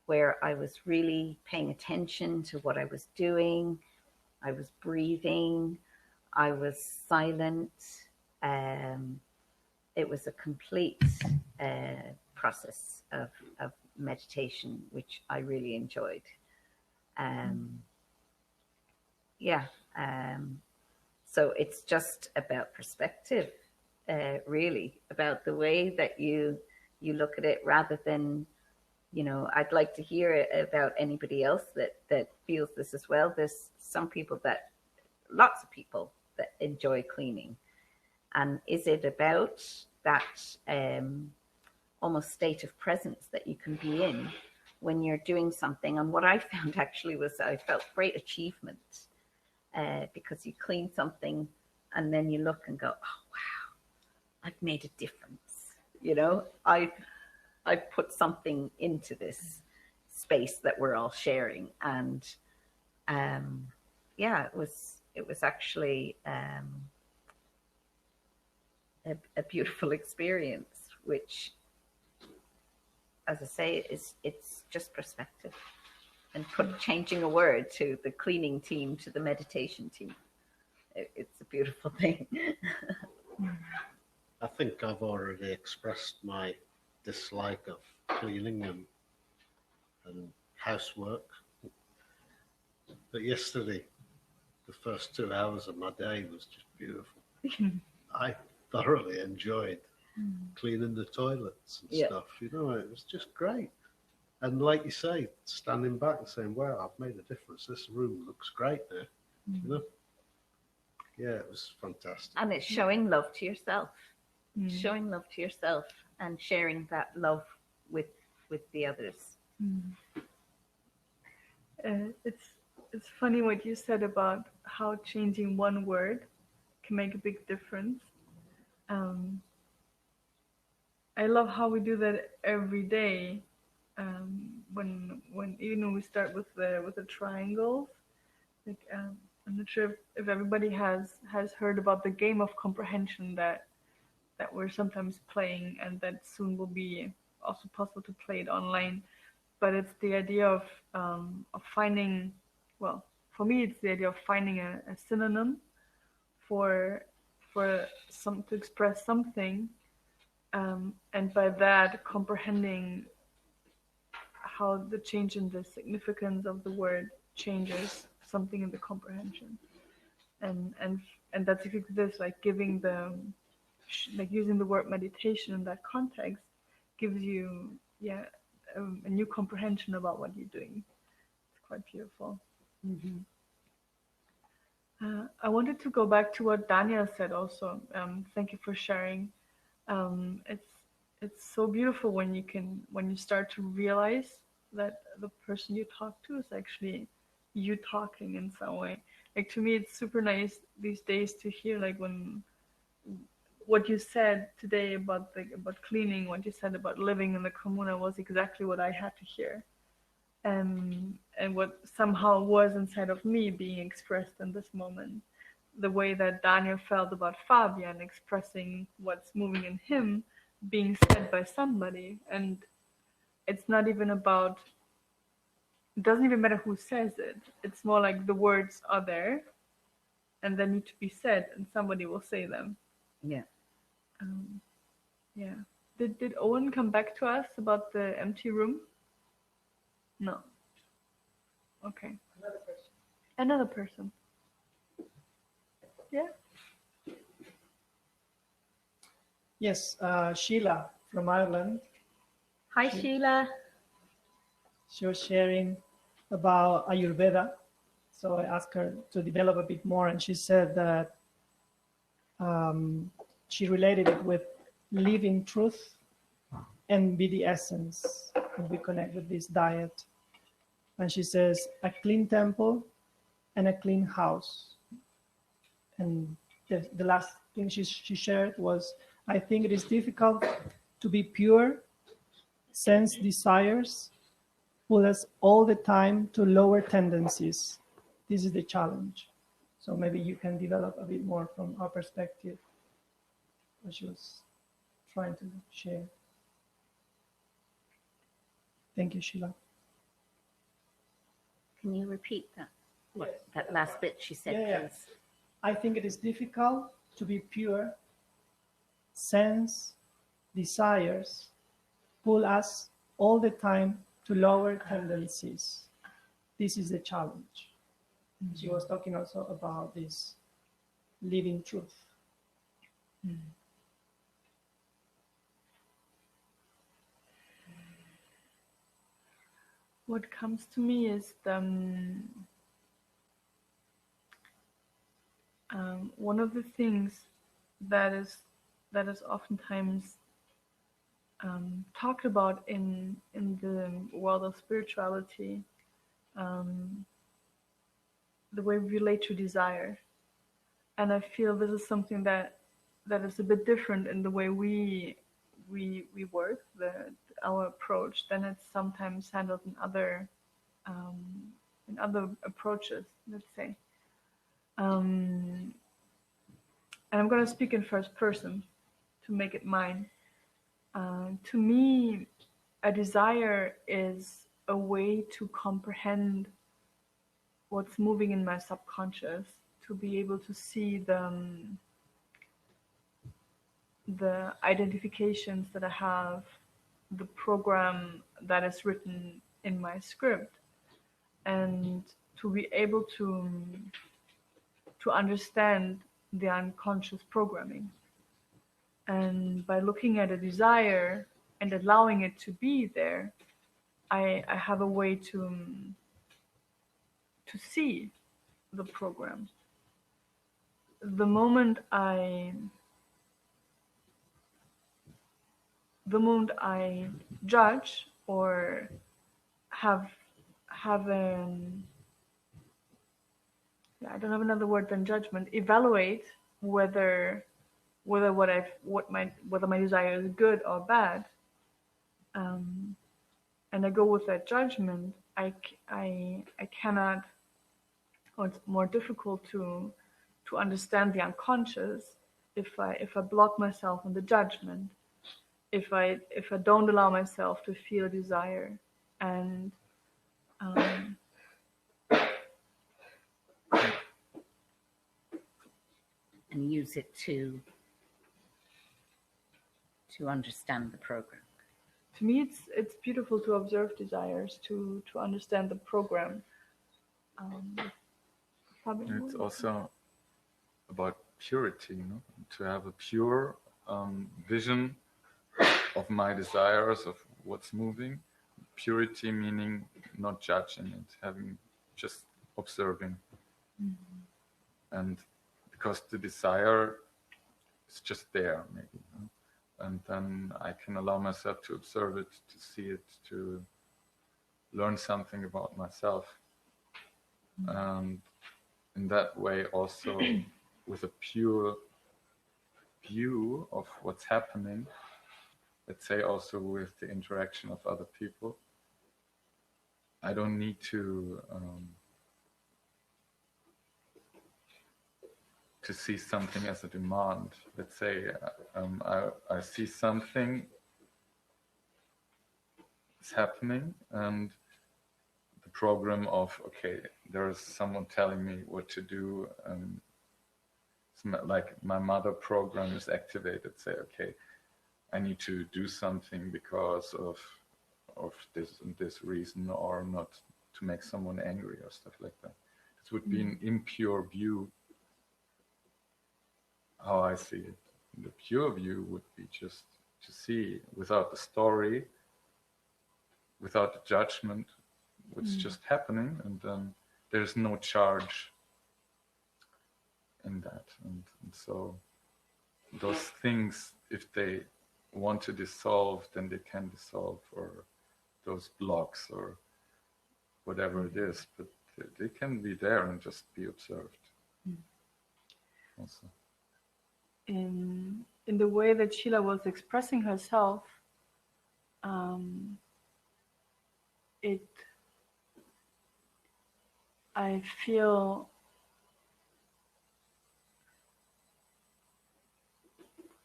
where I was really paying attention to what I was doing. I was breathing. I was silent. It was a complete process of meditation, which I really enjoyed. So it's just about perspective, really, about the way that you look at it, rather than, I'd like to hear about anybody else that feels this as well. There's lots of people that enjoy cleaning. And is it about that almost state of presence that you can be in when you're doing something. And what I found actually was I felt great achievement because you clean something and then you look and go, oh, wow, I've made a difference. You know, I've put something into this space that we're all sharing. And yeah, it was actually a beautiful experience, which, as I say, it's just perspective, and changing a word to the cleaning team, to the meditation team. It's a beautiful thing. I think I've already expressed my dislike of cleaning and housework. But yesterday, the first 2 hours of my day was just beautiful. I thoroughly enjoyed cleaning the toilets and stuff. You know, it was just great. And like you say, standing back and saying, wow, I've made a difference. This room looks great now. You know? Yeah, it was fantastic. And it's showing love to yourself. Showing love to yourself and sharing that love with the others. It's funny what you said about how changing one word can make a big difference. I love how we do that every day. When even when we start with the triangles, like I'm not sure if everybody has heard about the game of comprehension that we're sometimes playing, and that soon will be also possible to play it online. But it's the idea of finding, well, for me it's the idea of finding a synonym for some to express something, and by that comprehending how the change in the significance of the word changes something in the comprehension, and that's exactly this, like giving the like using the word meditation in that context gives you a new comprehension about what you're doing. It's quite beautiful. I wanted to go back to what Daniel said also. Thank you for sharing. It's so beautiful when you start to realize that the person you talk to is actually you talking in some way. Like, to me, it's super nice these days to hear, like, when what you said today about cleaning, what you said about living in the communa was exactly what I had to hear, and what somehow was inside of me being expressed in this moment. The way that Daniel felt about Fabian, expressing what's moving in him, being said by somebody. And it's not even about, it doesn't even matter who says it. It's more like the words are there and they need to be said, and somebody will say them. Yeah. Yeah. Did Owen come back to us about the empty room? No. Okay. Another person. Yeah. Yes, Sheila from Ireland. Hi, Sheila. She was sharing about Ayurveda. So I asked her to develop a bit more, and she said that she related it with living truth and be the essence, and we connect with this diet. And she says, a clean temple and a clean house. And the last thing she shared was, I think it is difficult to be pure. Sense desires pull us all the time to lower tendencies. This is the challenge. So maybe you can develop a bit more from our perspective, what she was trying to share. Thank you, Sheila. Can you repeat that? That last bit she said, please. I think it is difficult to be pure. Sense, desires pull us all the time to lower tendencies. This is the challenge. She was talking also about this living truth. What comes to me is one of the things that is oftentimes talked about in the world of spirituality, the way we relate to desire. And I feel this is something that is a bit different in the way we work, our approach, than it's sometimes handled in other approaches, let's say. And I'm going to speak in first person to make it mine. To me, a desire is a way to comprehend what's moving in my subconscious, to be able to see the identifications that I have, the program that is written in my script, and to be able to understand the unconscious programming. And by looking at a desire and allowing it to be there, I have a way to see the program. The moment I judge or have an, I don't have another word than judgment, evaluate whether my desire is good or bad, and I go with that judgment, I cannot, or it's more difficult to understand the unconscious if I block myself in the judgment, if I don't allow myself to feel desire and use it to understand the program. To me, it's beautiful to observe desires, to understand the program. It's also about purity, you know, to have a pure vision of my desires, of what's moving. Purity meaning not judging it, having just observing. And because the desire is just there, maybe, you know? And then I can allow myself to observe it, to see it, to learn something about myself. And in that way also, with a pure view of what's happening, let's say also with the interaction of other people, I don't need to see something as a demand. Let's say I see something is happening, and the program of, okay, there is someone telling me what to do, like my mother program is activated, say, okay, I need to do something because of this and this reason, or not to make someone angry or stuff like that. This would be an impure view, how I see it. The pure view would be just to see, without the story, without the judgment, what's just happening, and then there's no charge in that. And so those things, if they want to dissolve, then they can dissolve, or those blocks or whatever it is, but they can be there and just be observed. Also. In the way that Sheila was expressing herself, I feel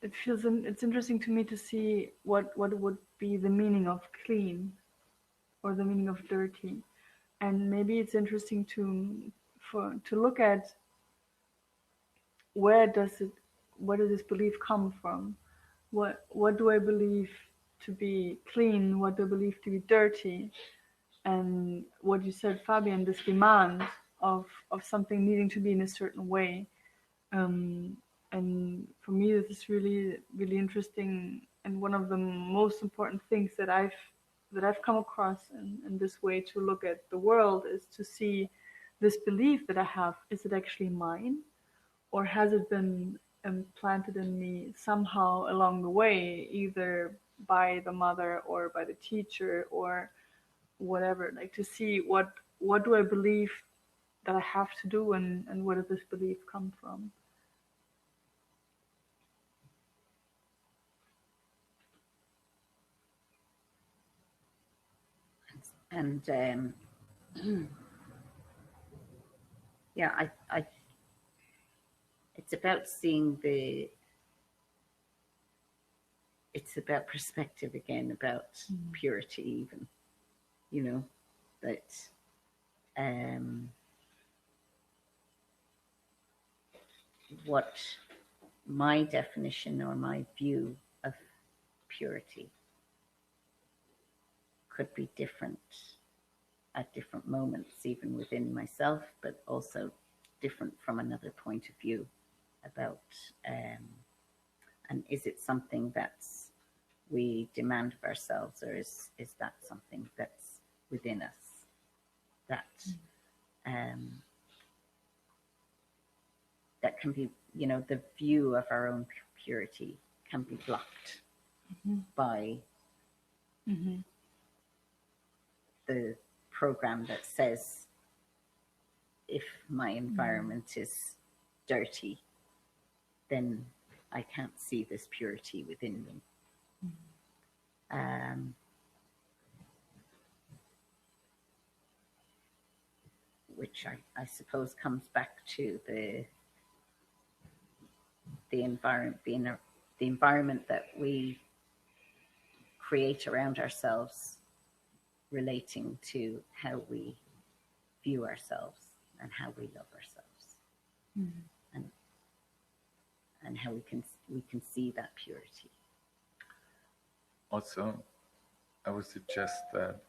it's interesting to me to see what would be the meaning of clean or the meaning of dirty, and maybe it's interesting to look at where does this belief come from? What do I believe to be clean? What do I believe to be dirty? And what you said, Fabian, this demand of something needing to be in a certain way. And for me, this is really, really interesting, and one of the most important things that I've come across in this way to look at the world is to see this belief that I have. Is it actually mine, or has it been implanted in me somehow along the way, either by the mother or by the teacher or whatever, like to see what do I believe that I have to do, and where does this belief come from. And yeah, I it's about seeing it's about perspective again, about purity even, you know, that what my definition or my view of purity could be different at different moments, even within myself, but also different from another point of view about, and is it something that's we demand of ourselves, or is that something that's within us that that can be, you know, the view of our own purity can be blocked by the program that says if my environment is dirty, then I can't see this purity within me. Which I suppose comes back to the environment that we create around ourselves, relating to how we view ourselves and how we love ourselves, and how we can see that purity. Also, I would suggest that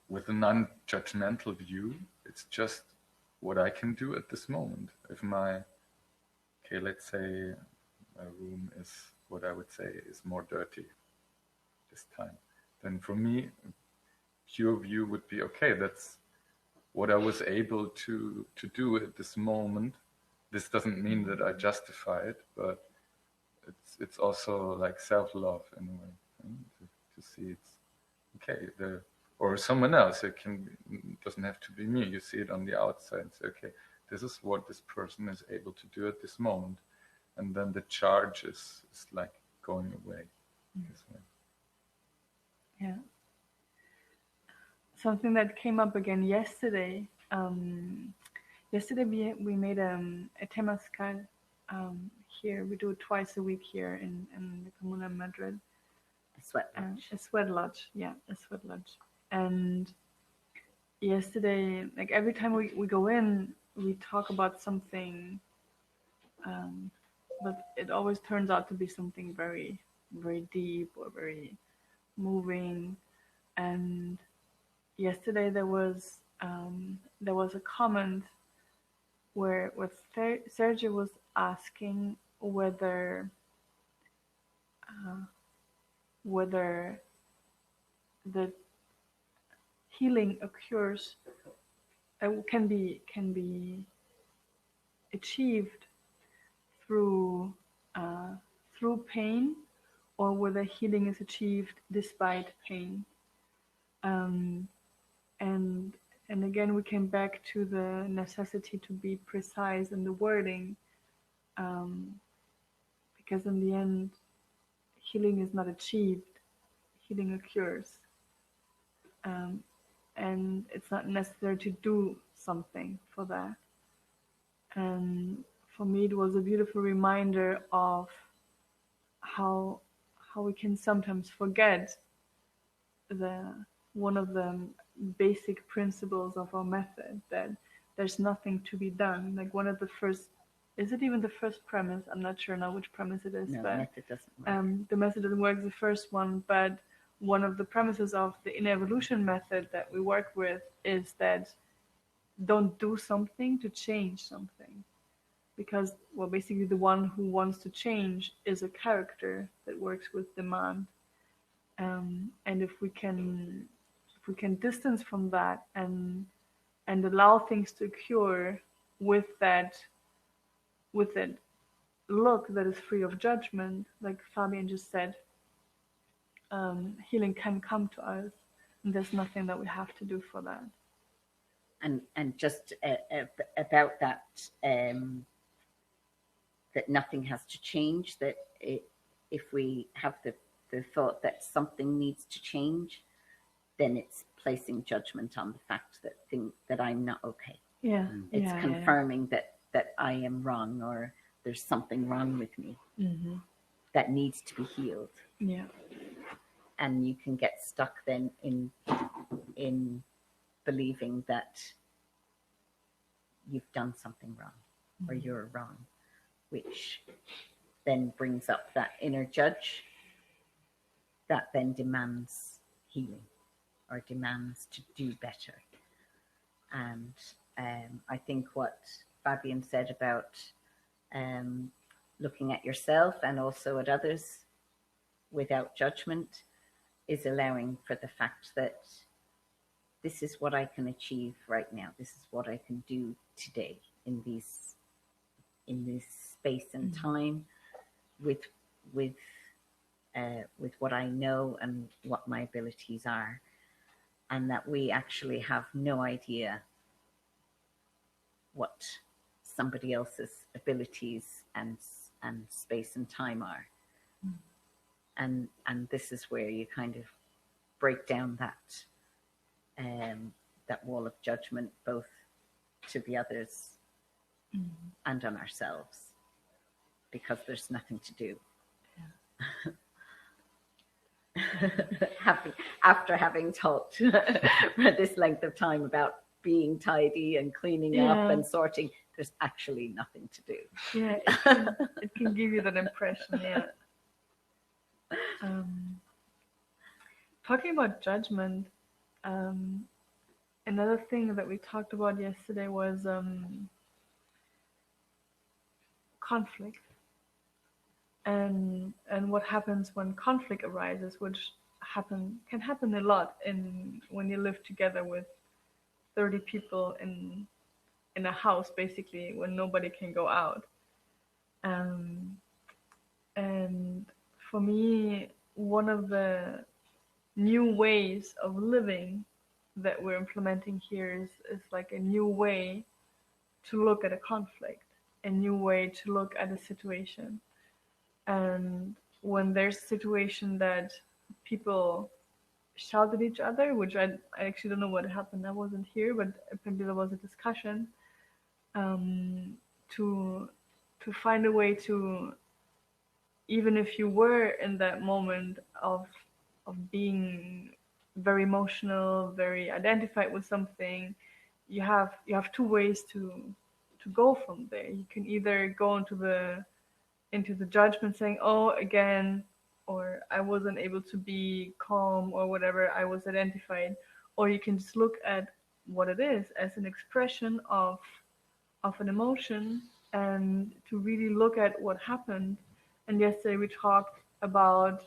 with a non-judgmental view, it's just what I can do at this moment. If let's say my room is what I would say is more dirty this time, then for me, pure view would be, okay, that's what I was able to do at this moment. This doesn't mean that I justify it, but it's also like self-love in a way, to see it's okay. Or someone else, it doesn't have to be me. You see it on the outside and say, okay, this is what this person is able to do at this moment, and then the charge is like going away. This way. Yeah. Something that came up again yesterday. Yesterday we made a temazcal here. We do it twice a week here in the Comuna Madrid. A sweat lodge. A sweat lodge, yeah, a sweat lodge. And yesterday, like every time we go in, we talk about something, but it always turns out to be something very, very deep or very moving. And yesterday there was a comment where Sergio was asking whether the healing occurs can be achieved through pain, or whether healing is achieved despite pain. And again, we came back to the necessity to be precise in the wording, because in the end, healing is not achieved, healing occurs. And it's not necessary to do something for that. And for me, it was a beautiful reminder of how we can sometimes forget one of the basic principles of our method, that there's nothing to be done. Like one of the first, is it even the first premise? I'm not sure now which premise it is. No, but the method doesn't work. the method doesn't work is the first one, but one of the premises of the inner evolution method that we work with is that don't do something to change something. Because, well, basically the one who wants to change is a character that works with demand. And if we can distance from that and allow things to occur with that look that is free of judgment, like Fabian just said, healing can come to us, and there's nothing that we have to do for that. And just about that, that nothing has to change, that if we have the thought that something needs to change, then it's placing judgment on the fact that I'm not okay. Yeah, It's confirming that I am wrong, or there's something wrong with me that needs to be healed. Yeah. And you can get stuck then in believing that you've done something wrong or you're wrong, which then brings up that inner judge that then demands healing or demands to do better. And I think what Fabian said about looking at yourself and also at others without judgment is allowing for the fact that this is what I can achieve right now. This is what I can do today in this space and time with what I know and what my abilities are, and that we actually have no idea what somebody else's abilities and space and time are. And this is where you kind of break down that wall of judgment, both to the others and on ourselves, because there's nothing to do. After having talked for this length of time about being tidy and cleaning up and sorting, there's actually nothing to do. Yeah, it can give you that impression, yeah. Talking about judgment, another thing that we talked about yesterday was conflict, and what happens when conflict arises, which can happen a lot when you live together with 30 people in a house, basically, when nobody can go out. And for me, one of the new ways of living that we're implementing here is like a new way to look at a conflict, a new way to look at a situation. And when there's a situation that people shout at each other, which I actually don't know what happened, I wasn't here, but apparently there was a discussion, to find a way to, even if you were in that moment of being very emotional, very identified with something, you have two ways to go from there. You can either go into the judgment, saying, oh, again, or I wasn't able to be calm, or whatever, I was identified, or you can just look at what it is as an expression of an emotion, and to really look at what happened. And yesterday we talked about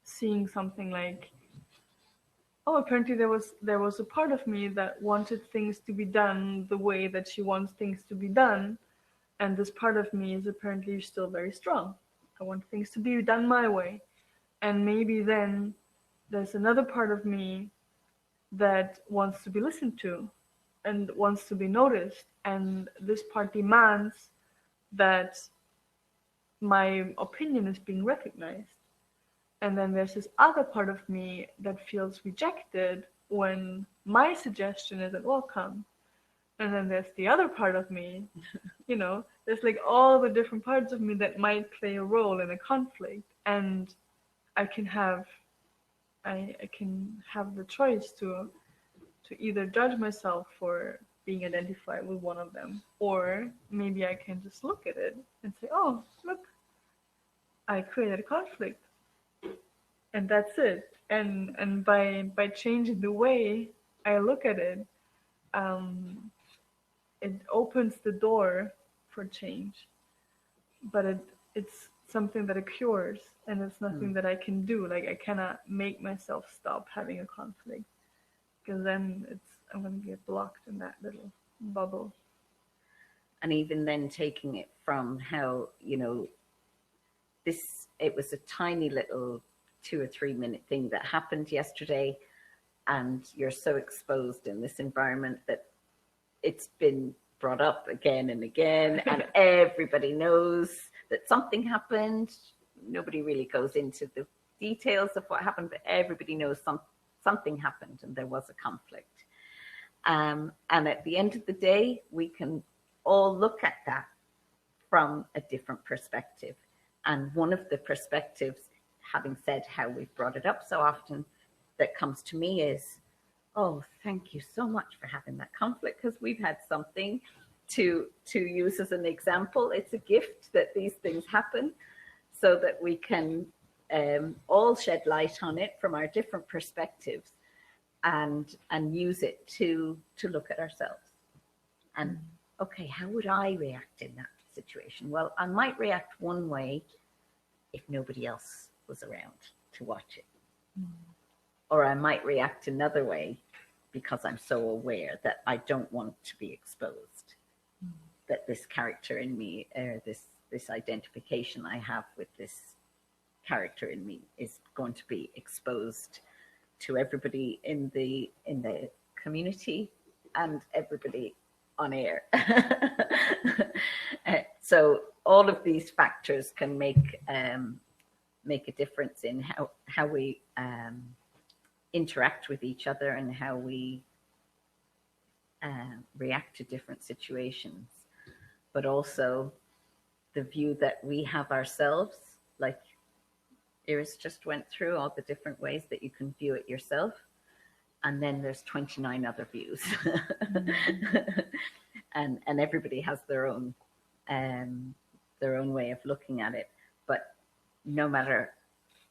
seeing something like, oh, apparently there was a part of me that wanted things to be done the way that she wants things to be done, and this part of me is apparently still very strong. I want things to be done my way. And maybe then there's another part of me that wants to be listened to and wants to be noticed, and this part demands that my opinion is being recognized. And then there's this other part of me that feels rejected when my suggestion isn't welcome. And then there's the other part of me, there's like all the different parts of me that might play a role in a conflict. And I can have the choice to either judge myself for being identified with one of them, or maybe I can just look at it and say, oh, look, I created a conflict. And that's it. And by changing the way I look at it, it opens the door for change. But it's something that occurs, and it's nothing that I can do. Like, I cannot make myself stop having a conflict, because then I'm going to get blocked in that little bubble. And even then taking it from how, it was a tiny little 2 or 3 minute thing that happened yesterday, and you're so exposed in this environment that it's been brought up again and again, and everybody knows that something happened. Nobody really goes into the details of what happened, but everybody knows something happened and there was a conflict. And at the end of the day, we can all look at that from a different perspective. And one of the perspectives, having said how we've brought it up so often, that comes to me is, oh, thank you so much for having that conflict, because we've had something to use as an example. It's a gift that these things happen, so that we can all shed light on it from our different perspectives, and use it to look at ourselves. And okay, how would I react in that situation? Well, I might react one way if nobody else was around to watch it. Or I might react another way because I'm so aware that I don't want to be exposed, that this character in me, or this identification I have with this character in me, is going to be exposed to everybody in the community and everybody on air. So all of these factors can make a difference in how we interact with each other, and how we react to different situations, but also the view that we have ourselves. Like Iris just went through all the different ways that you can view it yourself, and then there's 29 other views. and everybody has their own way of looking at it. But no matter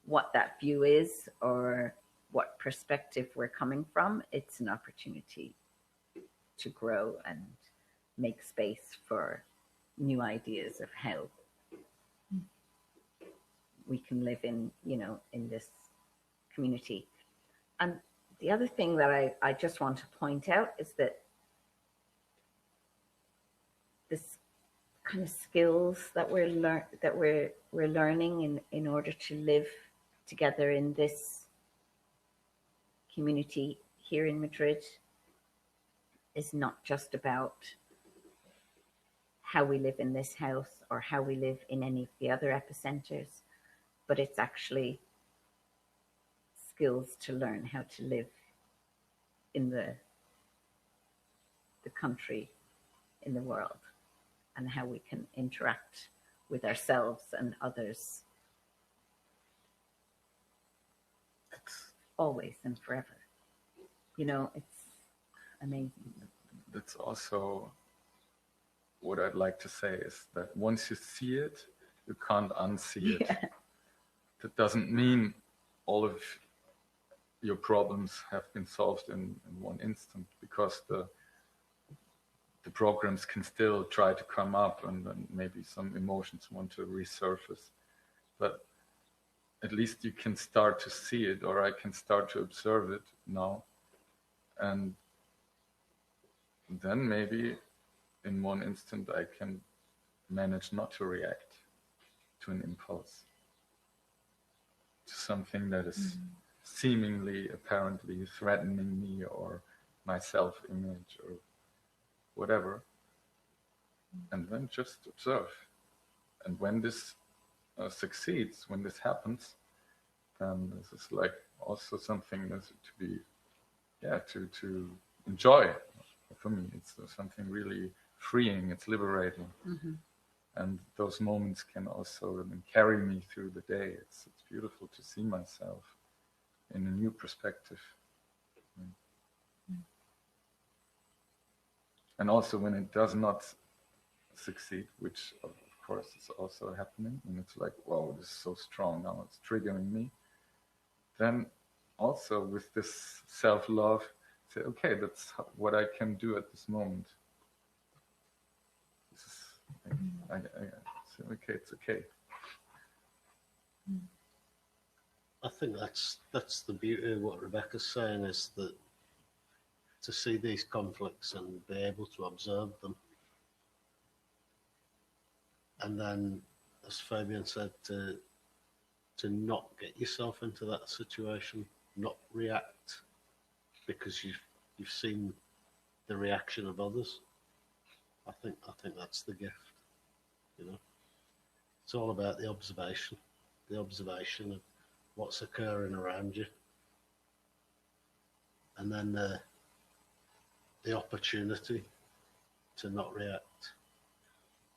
what that view is or what perspective we're coming from, it's an opportunity to grow and make space for new ideas of how we can live in this community. And the other thing that I just want to point out is that this kind of skills that we're learning in order to live together in this community here in Madrid is not just about how we live in this house or how we live in any of the other epicenters, but it's actually skills to learn how to live in the country, in the world, and how we can interact with ourselves and others always and forever. It's amazing. That's also what I'd like to say, is that once you see it, you can't unsee it. Yeah. That doesn't mean all of your problems have been solved in one instant, because the programs can still try to come up, and maybe some emotions want to resurface. But at least you can start to see it, or I can start to observe it now. And then maybe in one instant I can manage not to react to an impulse, to something that is seemingly, apparently threatening me or my self-image or whatever. And then just observe. And when this succeeds, when this happens, then this is like also something that's to be, to enjoy. For me, it's something really freeing, it's liberating. Mm-hmm. And those moments can also carry me through the day. It's beautiful to see myself in a new perspective. And also when it does not succeed, which of course is also happening, and it's like, whoa, this is so strong now, it's triggering me. Then also with this self-love, say, okay, that's what I can do at this moment. This is, I say, okay, it's okay. I think that's the beauty of what Rebecca's saying, is that to see these conflicts and be able to observe them And then, as Fabian said, to not get yourself into that situation, not react because you've seen the reaction of others. I think that's the gift. You know, it's all about the observation of what's occurring around you, and then the opportunity to not react,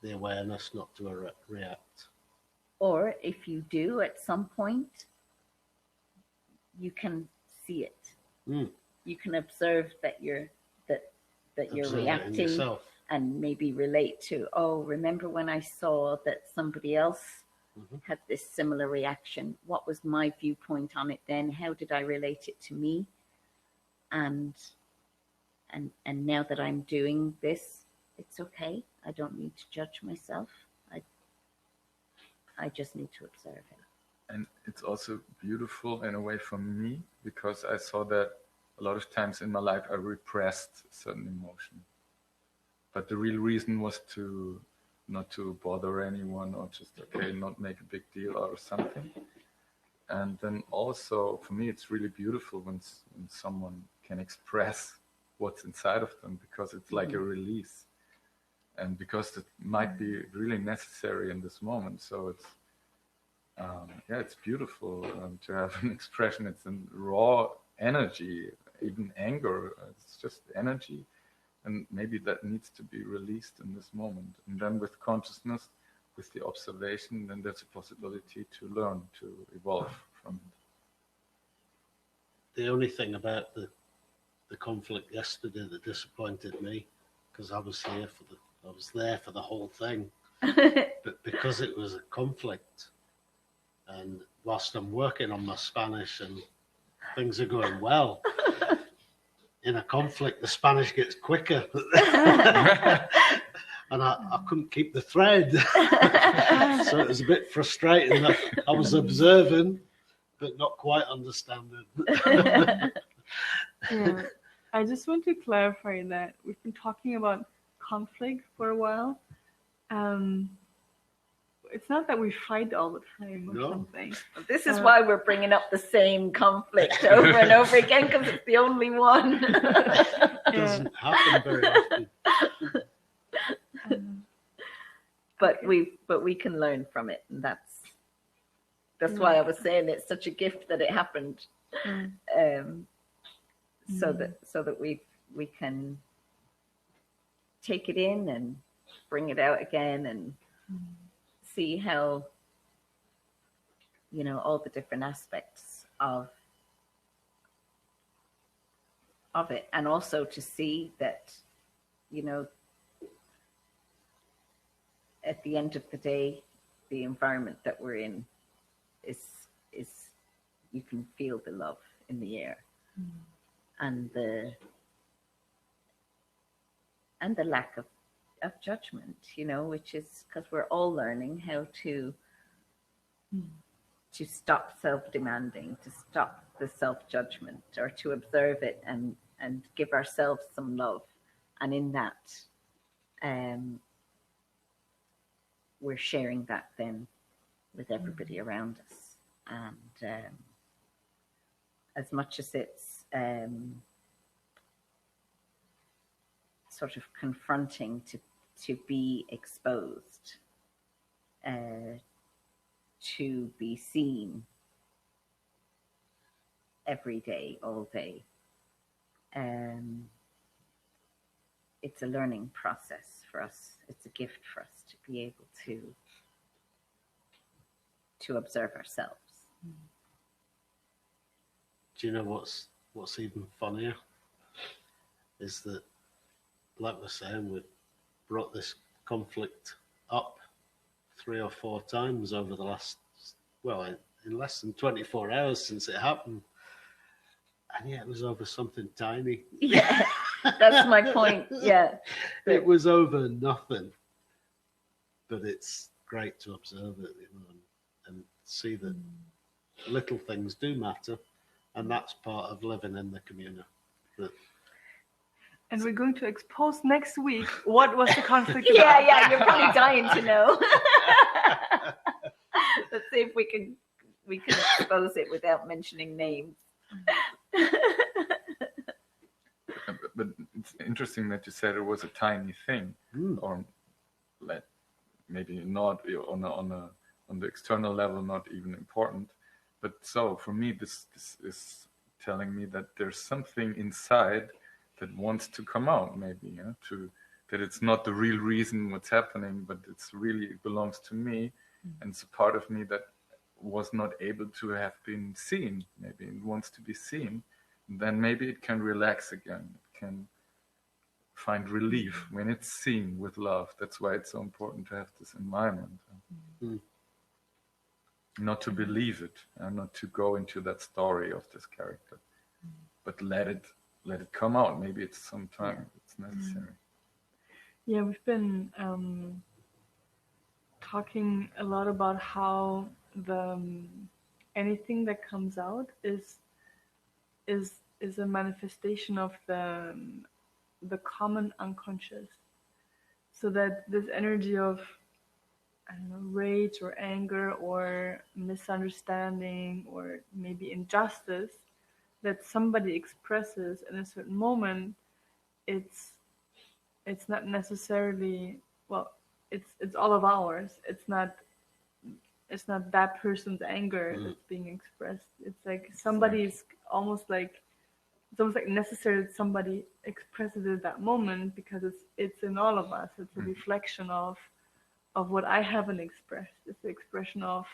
the awareness not to react. Or if you do at some point, you can see it. You can observe that you're Observe it in reacting yourself. and maybe relate to, oh, remember when I saw that somebody else had this similar reaction? What was my viewpoint on it then? How did I relate it to me? And now that I'm doing this, it's okay. I don't need to judge myself. I just need to observe it. And it's also beautiful in a way for me, because I saw that a lot of times in my life I repressed certain emotion. But the real reason was not to bother anyone, or just, okay, not make a big deal out of something. And then also, for me, it's really beautiful when someone can express what's inside of them, because it's like a release. And because it might be really necessary in this moment. So it's, it's beautiful to have an expression. It's in raw energy, even anger. It's just energy. And maybe that needs to be released in this moment. And then with consciousness, with the observation, then there's a possibility to learn, to evolve from it. The only thing about the conflict yesterday that disappointed me, because I was there for the whole thing, but because it was a conflict, and whilst I'm working on my Spanish and things are going well, in a conflict the Spanish gets quicker. And I couldn't keep the thread. So it was a bit frustrating that I was observing but not quite understanding. Yeah. I just want to clarify that we've been talking about conflict for a while. It's not that we fight all the time or something. This is why we're bringing up the same conflict over and over again, because it's the only one. It doesn't happen very often. But we can learn from it, and that's why I was saying it's such a gift that it happened. So that we can take it in and bring it out again and see how, all the different aspects of it, and also to see that, at the end of the day, the environment that we're in is you can feel the love in the air. And the lack of judgment, which is because we're all learning how to stop self-demanding, to stop the self-judgment, or to observe it and give ourselves some love. And in that, we're sharing that then with everybody around us. And as much as it's sort of confronting to be exposed, to be seen every day, all day, it's a learning process for us. It's a gift for us to be able to observe ourselves. Do you know what's even funnier is that, like we're saying, we've brought this conflict up 3 or 4 times over the last, in less than 24 hours since it happened. And yet it was over something tiny. Yeah, that's my point. Yeah. It was over nothing. But it's great to observe it, and see that little things do matter. And that's part of living in the community. And we're going to expose next week what was the conflict Yeah, about. yeah, you're probably dying to know. Let's see if we can expose it without mentioning names. But it's interesting that you said it was a tiny thing, or like maybe not on the external level, not even important. But so for me, this is telling me that there's something inside that wants to come out, maybe, that it's not the real reason what's happening, but it belongs to me, and it's a part of me that was not able to have been seen. Maybe it wants to be seen. Then maybe it can relax again. It can find relief when it's seen with love. That's why it's so important to have this environment. Not to believe it, and not to go into that story of this character, but let it come out. Maybe it's sometime it's necessary. Yeah, we've been talking a lot about how anything that comes out is a manifestation of the common unconscious. So that this energy of, I don't know, rage or anger or misunderstanding or maybe injustice that somebody expresses in a certain moment, it's not necessarily, well, it's all of ours. It's not that person's anger that's being expressed. It's like somebody's it's almost like necessary that somebody expresses it at that moment, because it's in all of us. It's a reflection of what I haven't expressed. It's the expression of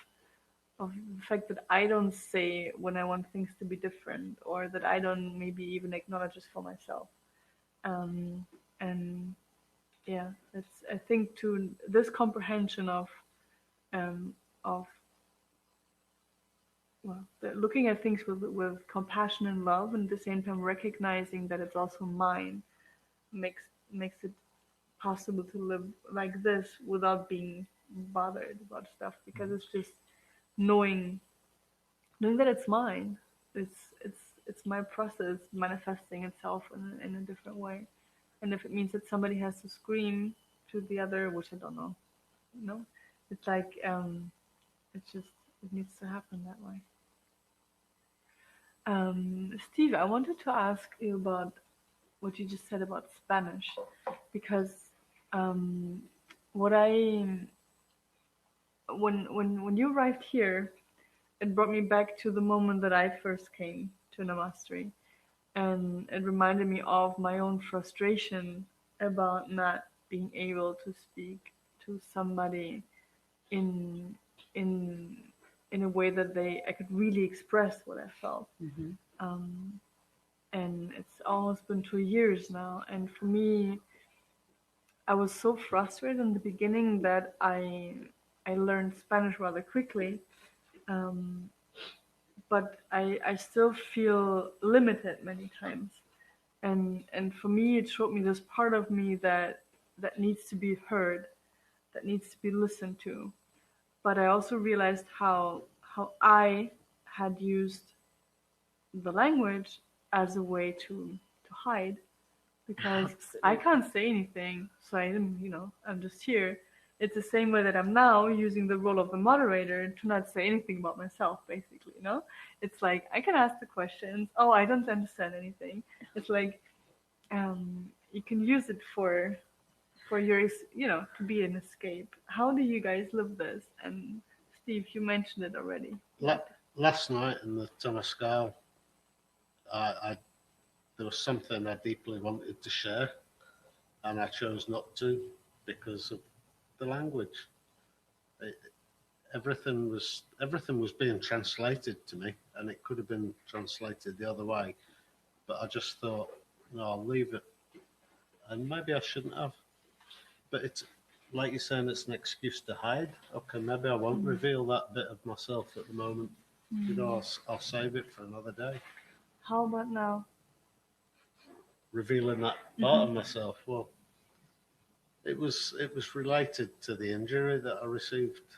the fact that I don't say when I want things to be different, or that I don't maybe even acknowledge this for myself. And yeah, it's, I think, to this comprehension of looking at things with compassion and love, and at the same time recognizing that it's also mine, makes it possible to live like this without being bothered about stuff, because it's just knowing that it's mine. It's my process manifesting itself in a different way. And if it means that somebody has to scream to the other, which I don't know, it's like it needs to happen that way. Steve, I wanted to ask you about what you just said about Spanish, because when you arrived here, it brought me back to the moment that I first came to Namaste, and it reminded me of my own frustration about not being able to speak to somebody in a way that I could really express what I felt. And it's almost been 2 years now, and for me, I was so frustrated in the beginning that I learned Spanish rather quickly, but I still feel limited many times, and for me, it showed me this part of me that needs to be heard, that needs to be listened to. But I also realized how I had used the language as a way to hide, because I can't say anything, so I'm just here. It's the same way that I'm now using the role of the moderator to not say anything about myself, basically, It's like, I can ask the questions. Oh, I don't understand anything. It's like, you can use it for your, to be an escape. How do you guys live this? And Steve, you mentioned it already. Last night in the Temescal, there was something I deeply wanted to share, and I chose not to because of the language. Everything was being translated to me, and it could have been translated the other way, but I just thought, no, I'll leave it, and maybe I shouldn't have. But it's like you're saying, it's an excuse to hide. Okay, maybe I won't reveal that bit of myself at the moment. I'll save it for another day. How about now? Revealing that part of myself. Well, it was related to the injury that I received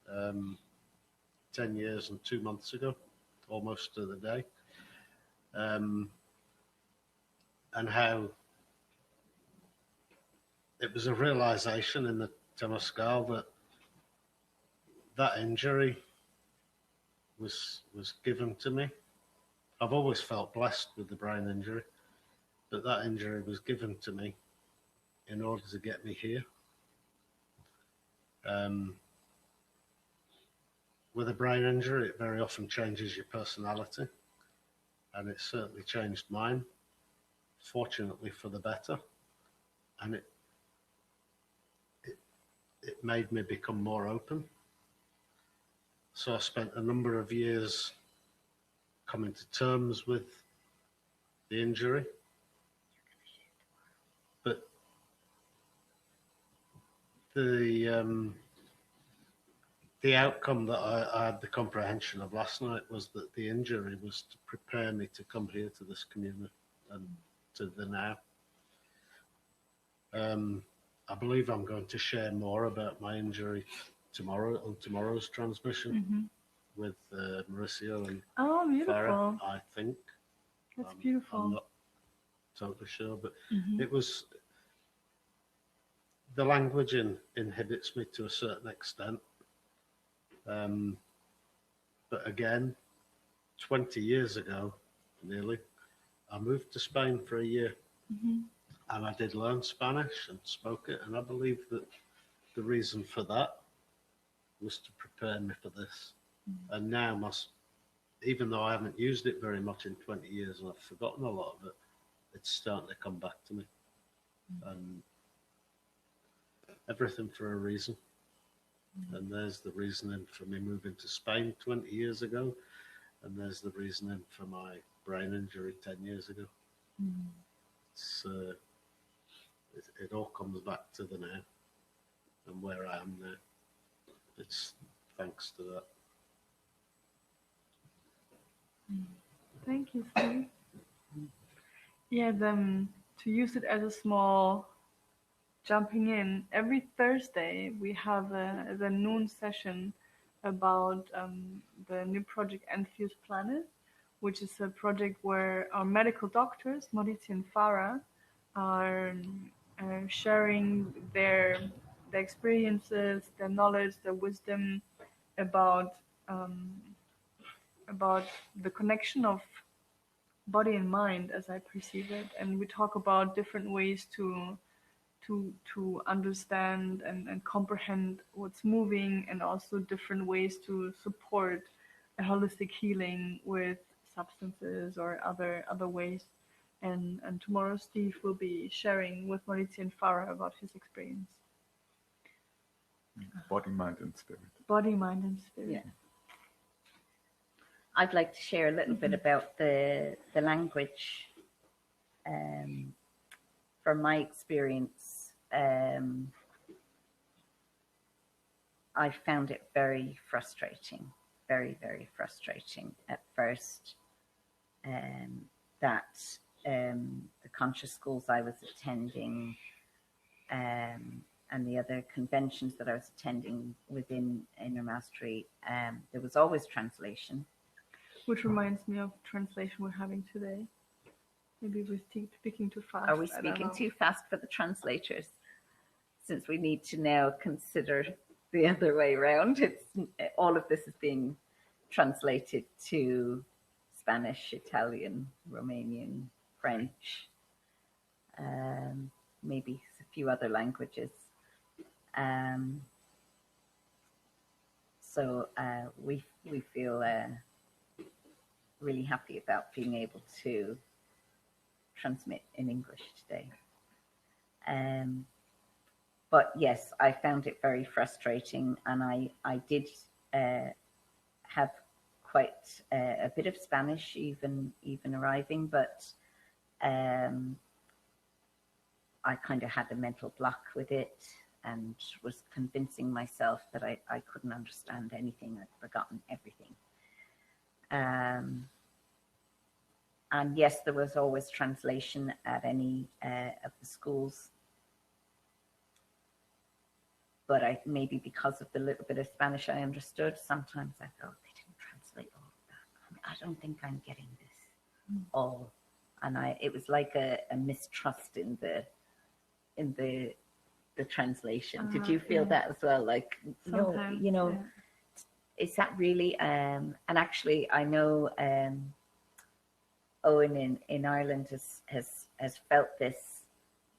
10 years and 2 months ago, almost to the day, and how it was a realization in the Temescal that that injury was given to me. I've always felt blessed with the brain injury, but that injury was given to me in order to get me here. With a brain injury, it very often changes your personality, and it certainly changed mine, fortunately for the better, and it made me become more open. So I spent a number of years coming to terms with the injury, but the outcome that I had the comprehension of last night was that the injury was to prepare me to come here to this community and to the now. I believe I'm going to share more about my injury tomorrow on tomorrow's transmission with Mauricio and Oh, beautiful. Farah, I think. That's beautiful. I'm not totally sure, but it was, the language inhibits me to a certain extent. But again, 20 years ago, nearly, I moved to Spain for a year, and I did learn Spanish and spoke it, and I believe that the reason for that was to prepare me for this. And now, even though I haven't used it very much in 20 years and I've forgotten a lot of it, it's starting to come back to me. And everything for a reason. And there's the reasoning for me moving to Spain 20 years ago, and there's the reasoning for my brain injury 10 years ago. It's, it all comes back to the now and where I am now. It's thanks to that. Thank you, Steve. Yeah, to use it as a small jumping in, every Thursday we have the noon session about the new project Enfused Planet, which is a project where our medical doctors, Maurizio and Farah, are sharing their experiences, their knowledge, their wisdom about the connection of body and mind as I perceive it. And we talk about different ways to understand and comprehend what's moving, and also different ways to support a holistic healing with substances or other ways. And tomorrow Steve will be sharing with Maurizio and Farah about his experience. Body, mind, and spirit. Body, mind, and spirit. Yeah. I'd like to share a little bit about the language. From my experience, I found it very frustrating, very, very frustrating at first, that the conscious schools I was attending and the other conventions that I was attending within Inner Mastery, there was always translation. Which reminds me of translation we're having today. Maybe we're speaking too fast. Are we speaking too fast for the translators? Since we need to now consider the other way around. All of this is being translated to Spanish, Italian, Romanian, French, maybe a few other languages. So we feel really happy about being able to transmit in English today. But yes, I found it very frustrating, and I did have quite a bit of Spanish even arriving, but I kind of had a mental block with it and was convincing myself that I couldn't understand anything. I'd forgotten everything. And yes, there was always translation at any of the schools. But maybe because of the little bit of Spanish I understood, sometimes I thought they didn't translate all of that. I don't think I'm getting this all. And it was like a mistrust in the the translation. Did you feel Yeah. that as well? Like, no, Sometimes, you know, yeah. is that really? And actually, I know Owen in Ireland has felt this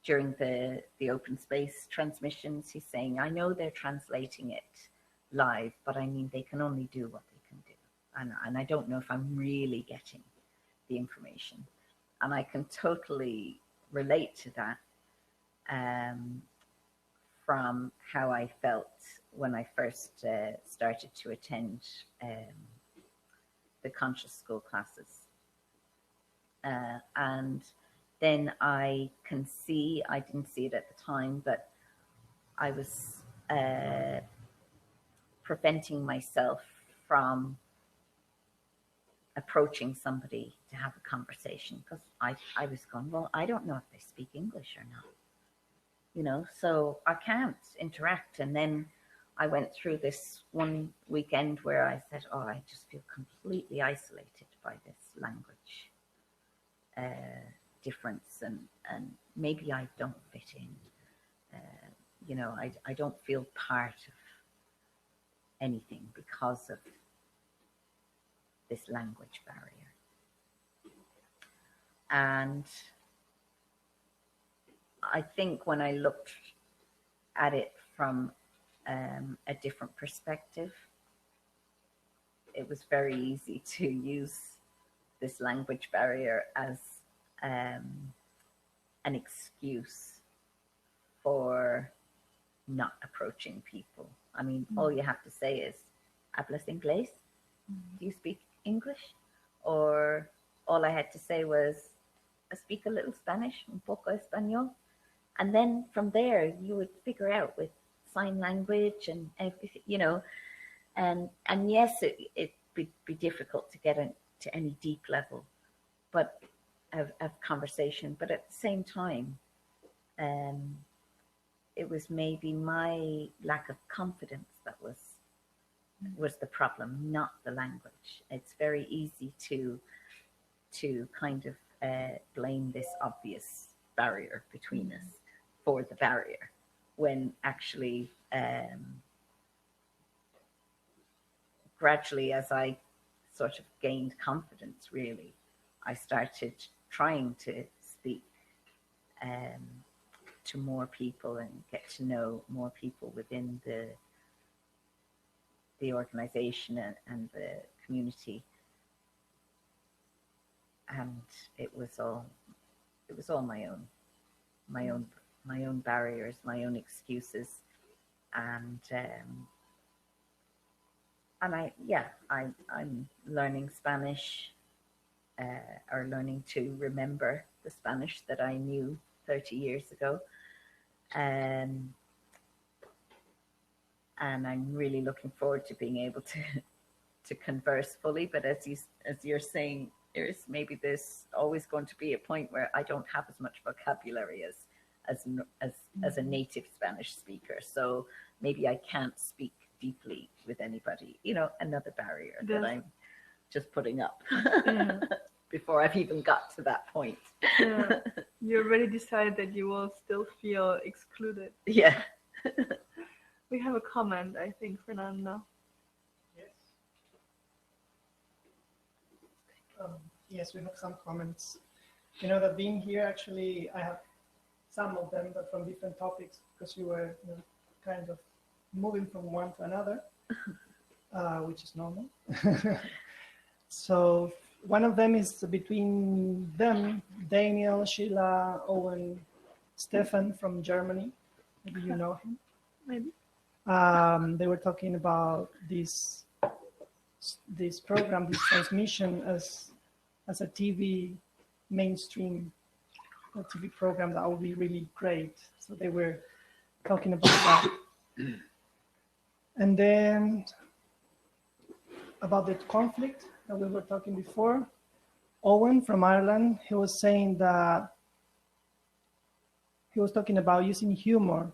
during the open space transmissions. He's saying, I know they're translating it live, but I mean, they can only do what they can do, and I don't know if I'm really getting the information. And I can totally relate to that from how I felt when I first started to attend the conscious school classes. And then I can see, I didn't see it at the time, but I was preventing myself from approaching somebody to have a conversation, because I was going, well, I don't know if they speak English or not, you know, so I can't interact. And then I went through this one weekend where I said, oh, I just feel completely isolated by this language difference, and maybe I don't fit in. You know, I don't feel part of anything because of this language barrier. And I think when I looked at it from a different perspective, it was very easy to use this language barrier as an excuse for not approaching people. I mean, all you have to say is, ¿hablas inglés? Do you speak English? Or all I had to say was, I speak a little Spanish, un poco español. And then from there, you would figure out with sign language and everything, you know. And yes, it'd be difficult to get to any deep level, but of conversation. But at the same time, it was maybe my lack of confidence that was the problem, not the language. It's very easy to kind of blame this obvious barrier between us for the barrier, when actually gradually, as I sort of gained confidence, really, I started trying to speak to more people and get to know more people within the organization and the community. And it was all my own barriers, my own excuses, and I'm learning Spanish, or learning to remember the Spanish that I knew 30 years ago. And I'm really looking forward to being able to converse fully. But as you're saying, Iris, maybe there's always going to be a point where I don't have as much vocabulary as a native Spanish speaker. So maybe I can't speak deeply with anybody. You know, another barrier that I'm just putting up before I've even got to that point. Yeah. You already decided that you will still feel excluded. Yeah. We have a comment, I think, Fernando. Yes. Yes, we have some comments. You know, that being here, actually, I have some of them, but from different topics, because you were, you know, kind of moving from one to another, which is normal. So one of them is between them, Daniel, Sheila, Owen, Stefan from Germany. Maybe you know him. Maybe. They were talking about this program, this transmission as a TV mainstream, a TV program that would be really great. So they were talking about that. And then about the conflict that we were talking before, Owen from Ireland, he was saying that he was talking about using humor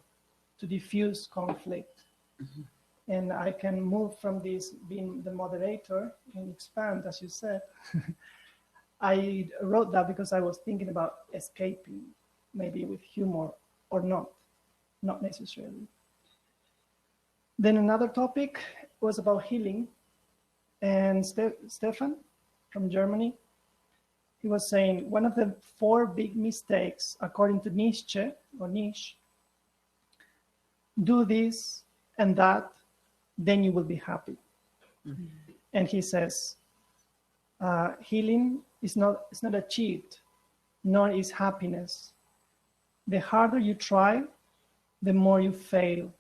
to diffuse conflict. Mm-hmm. And I can move from this being the moderator and expand, as you said. I wrote that because I was thinking about escaping, maybe with humor or not. not necessarily. Then another topic was about healing, and Stefan from Germany, he was saying one of the 4 big mistakes, according to Nietzsche, do this and that, then you will be happy. Mm-hmm. And he says, healing is not achieved, nor is happiness. The harder you try, the more you fail.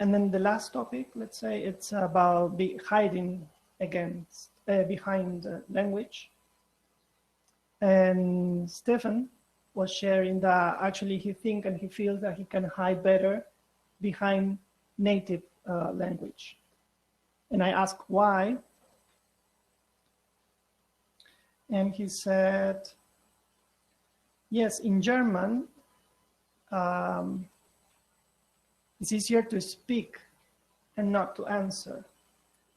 And then the last topic, let's say, it's about hiding behind language. And Stefan was sharing that actually he thinks and he feels that he can hide better behind native language. And I asked why. And he said, yes, in German, it's easier to speak and not to answer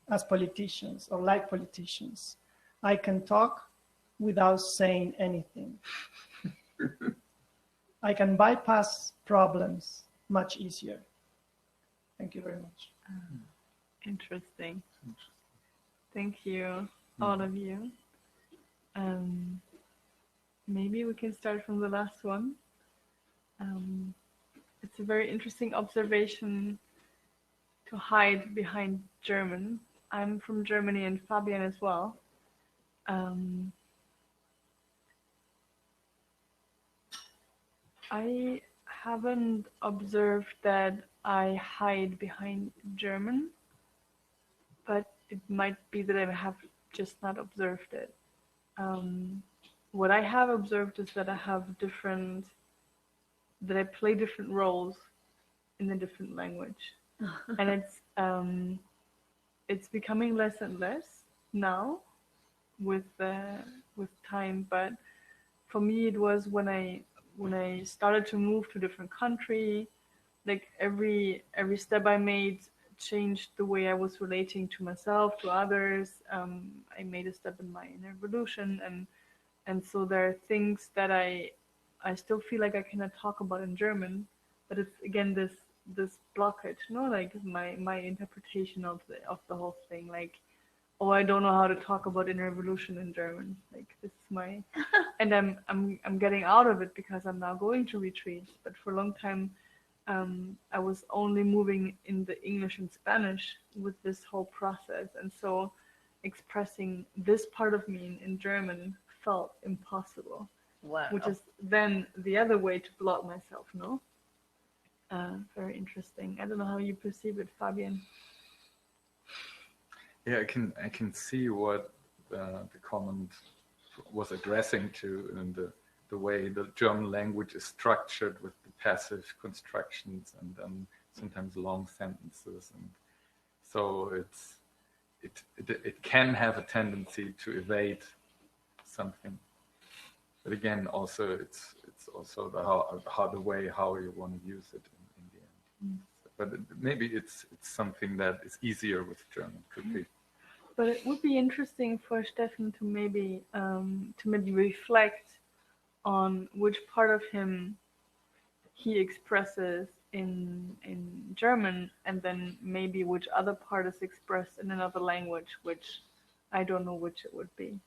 as politicians or like politicians. I can talk without saying anything. I can bypass problems much easier. Thank you very much. Interesting. Thank you, all of you. Maybe we can start from the last one. It's a very interesting observation to hide behind German. I'm from Germany and Fabian as well. I haven't observed that I hide behind German, but it might be that I have just not observed it. What I have observed is that I play different roles in a different language. And it's becoming less and less now with time, but for me it was when I started to move to a different country, like every step I made changed the way I was relating to myself, to others. I made a step in my inner evolution, and so there are things that I still feel like I cannot talk about in German, but it's again this blockage, like my interpretation of the whole thing, like, oh, I don't know how to talk about inner evolution in German. Like this is my, and I'm getting out of it because I'm now going to retreat. But for a long time, I was only moving in the English and Spanish with this whole process, and so expressing this part of me in German felt impossible. Wow. Which is then the other way to block myself, no? Very interesting. I don't know how you perceive it, Fabian. Yeah, I can see what the comment was addressing to in the way the German language is structured with the passive constructions and sometimes long sentences, and so it can have a tendency to evade something. But again, also it's also how you want to use it in the end. But maybe it's something that is easier with German. Could be. But it would be interesting for Stefan to maybe reflect on which part of him he expresses in German, and then maybe which other part is expressed in another language, which I don't know which it would be.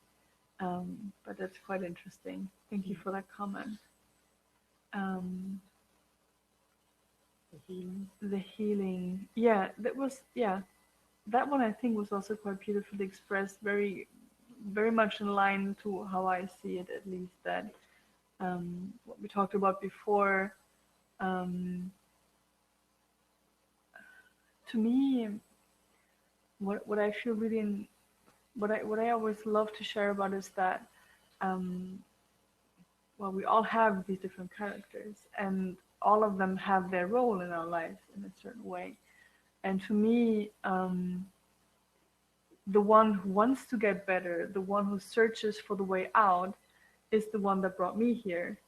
But that's quite interesting. Thank you for that comment. The healing. Yeah, that one I think was also quite beautifully expressed, very, very much in line to how I see it, at least, that what we talked about before. To me, what I feel really what I always love to share about is that we all have these different characters, and all of them have their role in our lives in a certain way. And to me, the one who wants to get better, the one who searches for the way out, is the one that brought me here.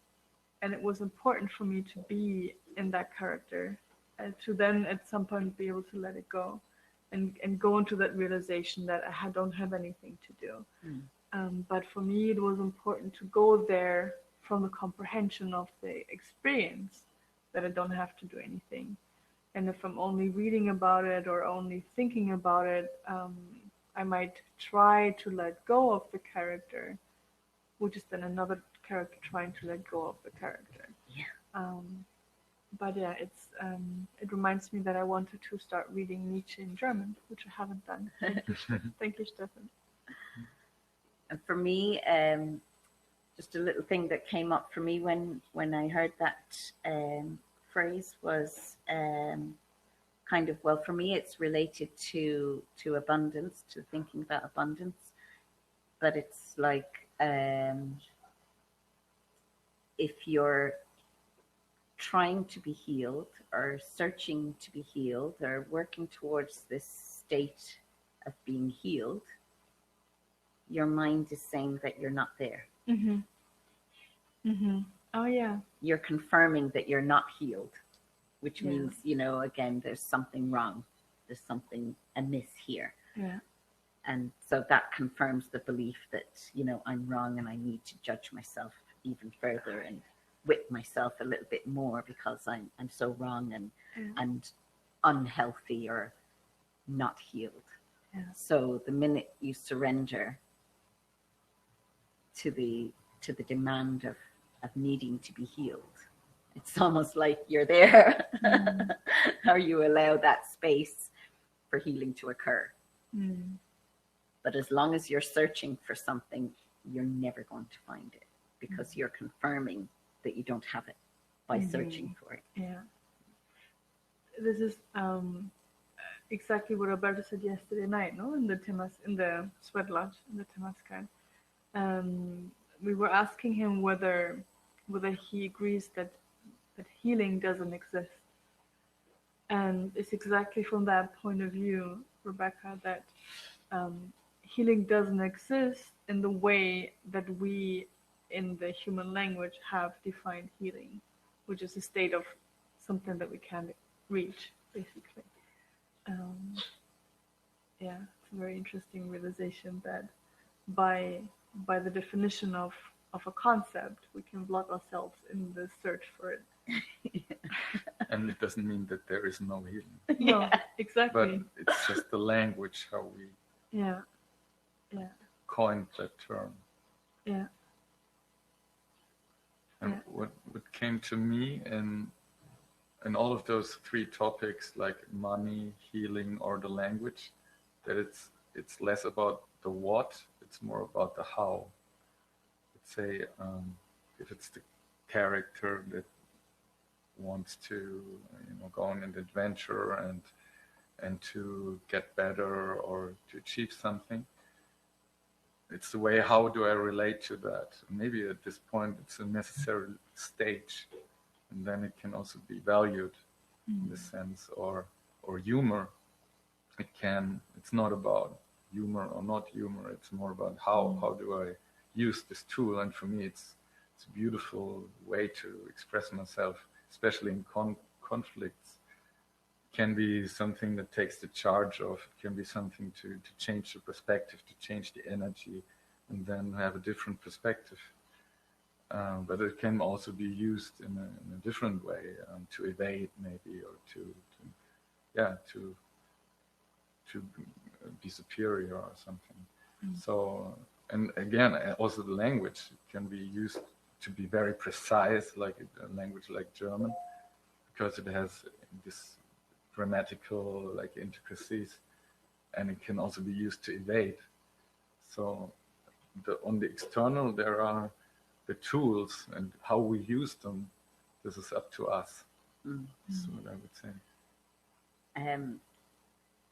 And it was important for me to be in that character, and to then at some point be able to let it go, and go into that realization that I don't have anything to do. But for me, it was important to go there from the comprehension of the experience that I don't have to do anything. And if I'm only reading about it or only thinking about it, I might try to let go of the character, which is then another character trying to let go of the character. Yeah. But yeah, it reminds me that I wanted to start reading Nietzsche in German, which I haven't done. Thank you, Stefan. And for me, just a little thing that came up for me when I heard that phrase was kind of, well, for me, it's related to abundance, to thinking about abundance. But it's like if you're trying to be healed or searching to be healed or working towards this state of being healed, your mind is saying that you're not there. Oh yeah. You're confirming that you're not healed, which Yeah. means, you know, again, there's something wrong. There's something amiss here. Yeah. And so that confirms the belief that, you know, I'm wrong and I need to judge myself even further and whip myself a little bit more because I'm so wrong and unhealthy or not healed. Yeah. So the minute you surrender to the demand of needing to be healed, it's almost like you're there. Or you allow that space for healing to occur. But as long as you're searching for something, you're never going to find it because you're confirming that you don't have it by searching for it. Yeah. This is exactly what Alberto said yesterday night, no? In the sweat lodge, in the Temazcal. We were asking him whether he agrees that healing doesn't exist. And it's exactly from that point of view, Rebecca, that healing doesn't exist in the way that we in the human language have defined healing, which is a state of something that we can't reach, basically. Yeah, it's a very interesting realization that by the definition of a concept, we can block ourselves in the search for it. And it doesn't mean that there is no healing. No, exactly. But it's just the language, how we Yeah. coined that term. Yeah. And what came to me in all of those three topics, like money, healing, or the language, that it's less about the what, it's more about the how. Let's say if it's the character that wants to, go on an adventure and to get better or to achieve something, it's the way, how do I relate to that? Maybe at this point it's a necessary stage, and then it can also be valued in this sense, or humor. It's not about humor or not humor, it's more about how do I use this tool. And for me it's a beautiful way to express myself, especially in conflicts. Can be something that takes the charge of, it can be something to change the perspective, to change the energy, and then have a different perspective. But it can also be used in a different way, to evade maybe, or to be superior or something. So, and again, also the language can be used to be very precise, like a language like German, because it has this grammatical intricacies, and it can also be used to evade. So on the external, there are the tools, and how we use them, this is up to us. That's what I would say.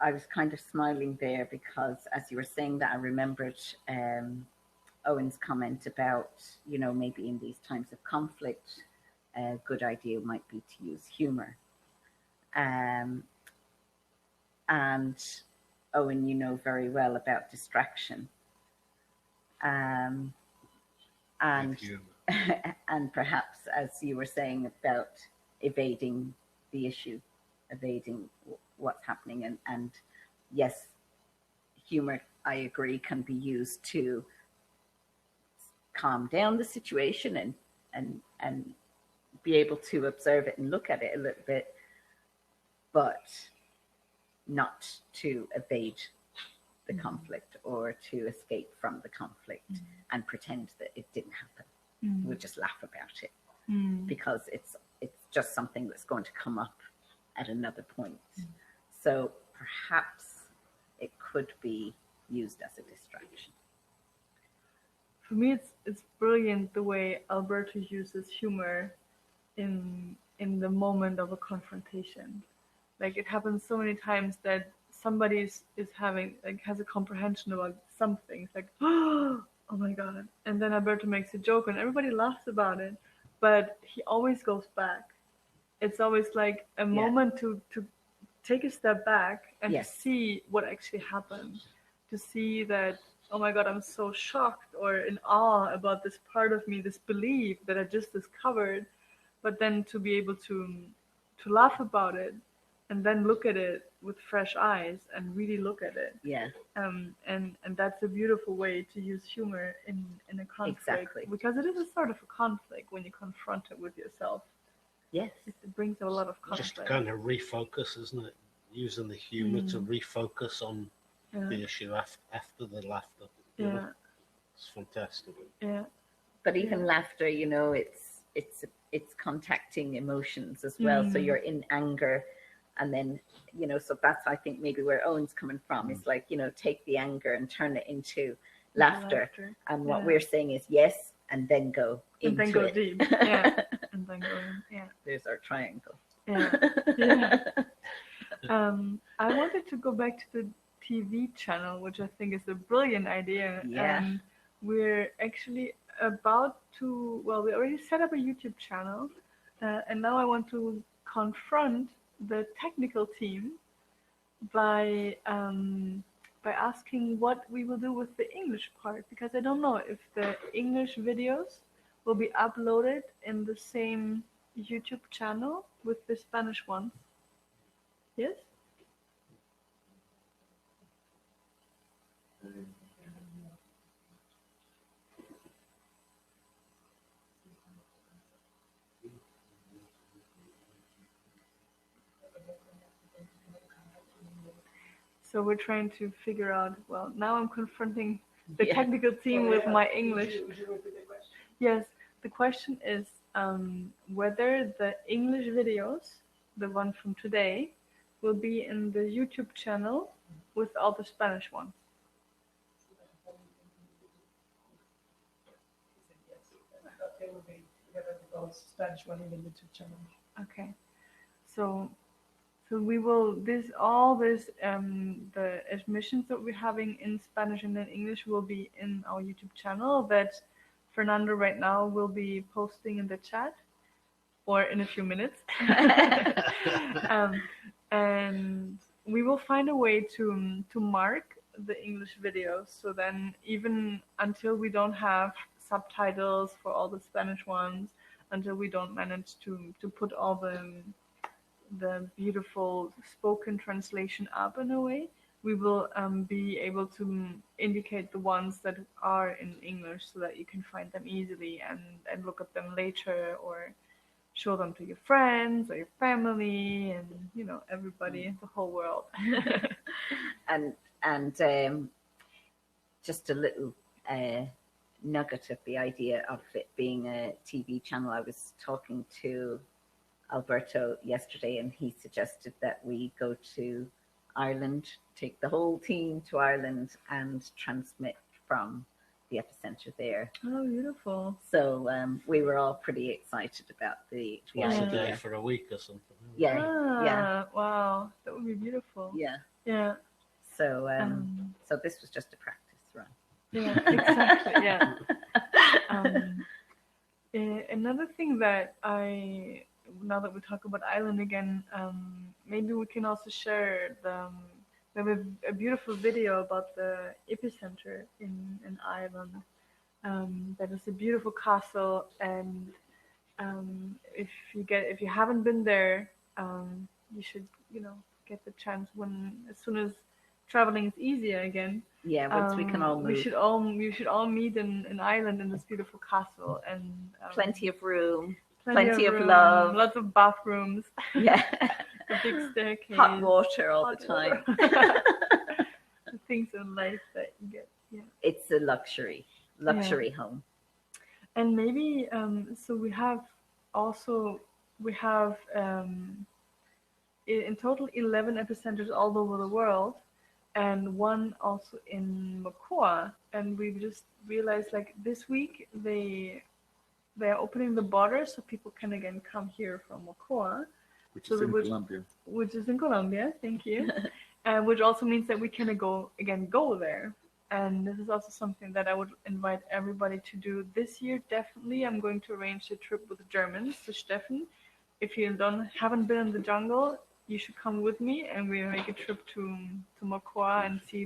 I was kind of smiling there because as you were saying that, I remembered Owen's comment about, maybe in these times of conflict, a good idea might be to use humor. And Owen, you know very well about distraction. And and perhaps, as you were saying, about evading the issue, evading what's happening. And yes, humor, I agree, can be used to calm down the situation and and be able to observe it and look at it a little bit, but not to evade the conflict or to escape from the conflict and pretend that it didn't happen. We'll just laugh about it because it's just something that's going to come up at another point. So perhaps it could be used as a distraction. For me, it's brilliant the way Alberto uses humor in the moment of a confrontation. Like, it happens so many times that somebody is having, like, has a comprehension about something. It's like, oh my god, and then Alberto makes a joke and everybody laughs about it, but he always goes back. It's always like a moment to take a step back and to see what actually happened, to see that, oh my god, I'm so shocked or in awe about this part of me, this belief that I just discovered, but then to be able to laugh about it and then look at it with fresh eyes and really look at it. And that's a beautiful way to use humor in a conflict. Exactly. Because it is a sort of a conflict when you confront it with yourself. Yes. It brings a lot of conflict. Just kind of refocus, isn't it? Using the humor to refocus on the issue after the laughter. Yeah. It's fantastic. Yeah. But even laughter, you know, it's contacting emotions as well. So you're in anger, and then, you know, so that's, I think, maybe where Owen's coming from. It's like, you know, take the anger and turn it into laughter. And what we're saying is yes, and then go into and then go it. deep. Yeah. And then go in. Yeah. There's our triangle. Yeah. Yeah. I wanted to go back to the TV channel, which I think is a brilliant idea. Yeah. And we're actually about to, well, we already set up a YouTube channel, and now I want to confront the technical team by asking what we will do with the English part, because I don't know if the English videos will be uploaded in the same YouTube channel with the Spanish ones. Yes? So we're trying to figure out, well, now I'm confronting the technical team with my English. Yes, the question is whether the English videos, the one from today, will be in the YouTube channel with all the Spanish ones. They will be together with all Spanish one in the YouTube channel. Okay, so we will the admissions that we're having in Spanish and in English will be in our YouTube channel that Fernando right now will be posting in the chat, or in a few minutes. And we will find a way to mark the English videos, so then even until we don't have subtitles for all the Spanish ones, until we don't manage to put all the beautiful spoken translation up in a way, we will be able to indicate the ones that are in English so that you can find them easily and look at them later, or show them to your friends or your family and, you know, everybody, the whole world. and just a little nugget of the idea of it being a TV channel. I was talking to Alberto yesterday, and he suggested that we go to Ireland, take the whole team to Ireland and transmit from the epicenter there. Oh, beautiful. So we were all pretty excited about the Once a idea. day for a week or something. Yeah. Wow, that would be beautiful. Yeah. So so this was just a practice run. Yeah, exactly. Yeah. Another thing that now that we talk about Ireland again, maybe we can also share we have a beautiful video about the epicenter in Ireland. That is a beautiful castle, and if you haven't been there, you should, you know, get the chance as soon as traveling is easier again. Yeah, once we can all move. We should all meet in Ireland in this beautiful castle, and Plenty of room, plenty plenty of room, love. lots of bathrooms, Yeah. a big staircase, Hot water all hot the time. water. The things in life that you get. Yeah. It's a luxury home. And maybe so we have in total 11 epicenters all over the world, and one also in Mocoa. And we just realized, like, this week they're opening the border so people can again come here from Mocoa, Which So is the in wood- Colombia. which is in Colombia. Thank you. Which also means that we can go there. And this is also something that I would invite everybody to do this year. Definitely, I'm going to arrange a trip with the Germans. So Steffen, if you haven't been in the jungle, you should come with me, and we'll make a trip to Mocoa and see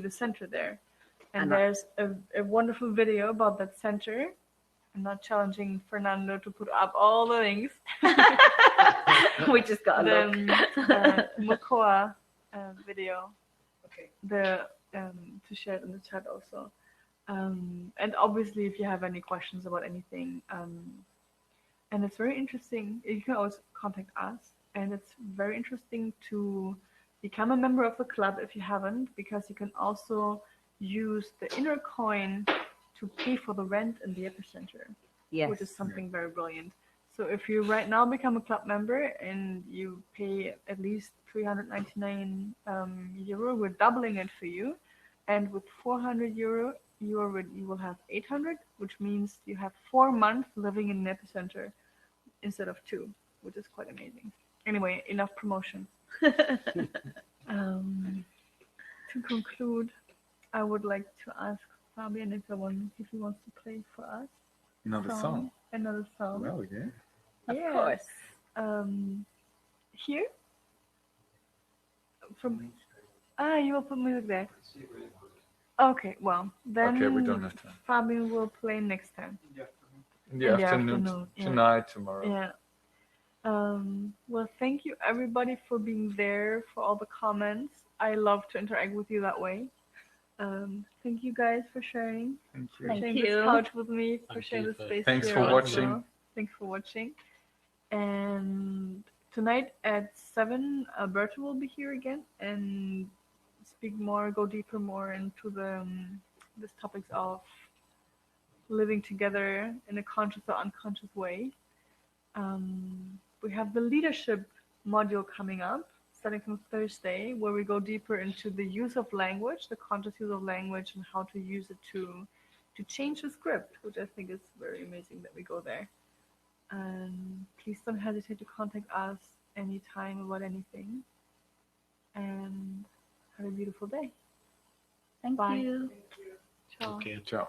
the center there. And And there's a wonderful video about that center. I'm not challenging Fernando to put up all the links. We just got to look. Mocoa video. Okay. To share it in the chat also. And obviously, if you have any questions about anything, and it's very interesting, you can always contact us. And it's very interesting to become a member of the club if you haven't, because you can also use the inner coin to pay for the rent in the epicenter, Yes. which is something very brilliant. So if you right now become a club member and you pay at least 399 euro, we're doubling it for you. And with 400 euro, you will have 800, which means you have 4 months living in an epicenter instead of 2, which is quite amazing. Anyway, enough promotion. To conclude, I would like to ask Fabian if he wants to play for us. Another song. Another song. Well, yeah. Of Yeah. course. Here? You will put music there. Okay, well, then Okay, we don't have time. Fabian will play next time. In the afternoon, yeah. tonight, tomorrow. Yeah. Well, thank you everybody for being there, for all the comments. I love to interact with you that way. Thank you guys for sharing. Thank For you. Thank sharing you. this couch with me, for Thank sharing you the for- space Thanks here for as watching. well. Thanks for watching. And tonight at 7, Berta will be here again and speak more, go deeper more into this topics of living together in a conscious or unconscious way. We have the leadership module coming up, starting from Thursday, where we go deeper into the use of language, the conscious use of language, and how to use it to change the script, which I think is very amazing that we go there. And please don't hesitate to contact us anytime about anything. And have a beautiful day. Thank Bye. you. Ciao. Thank you. Ciao.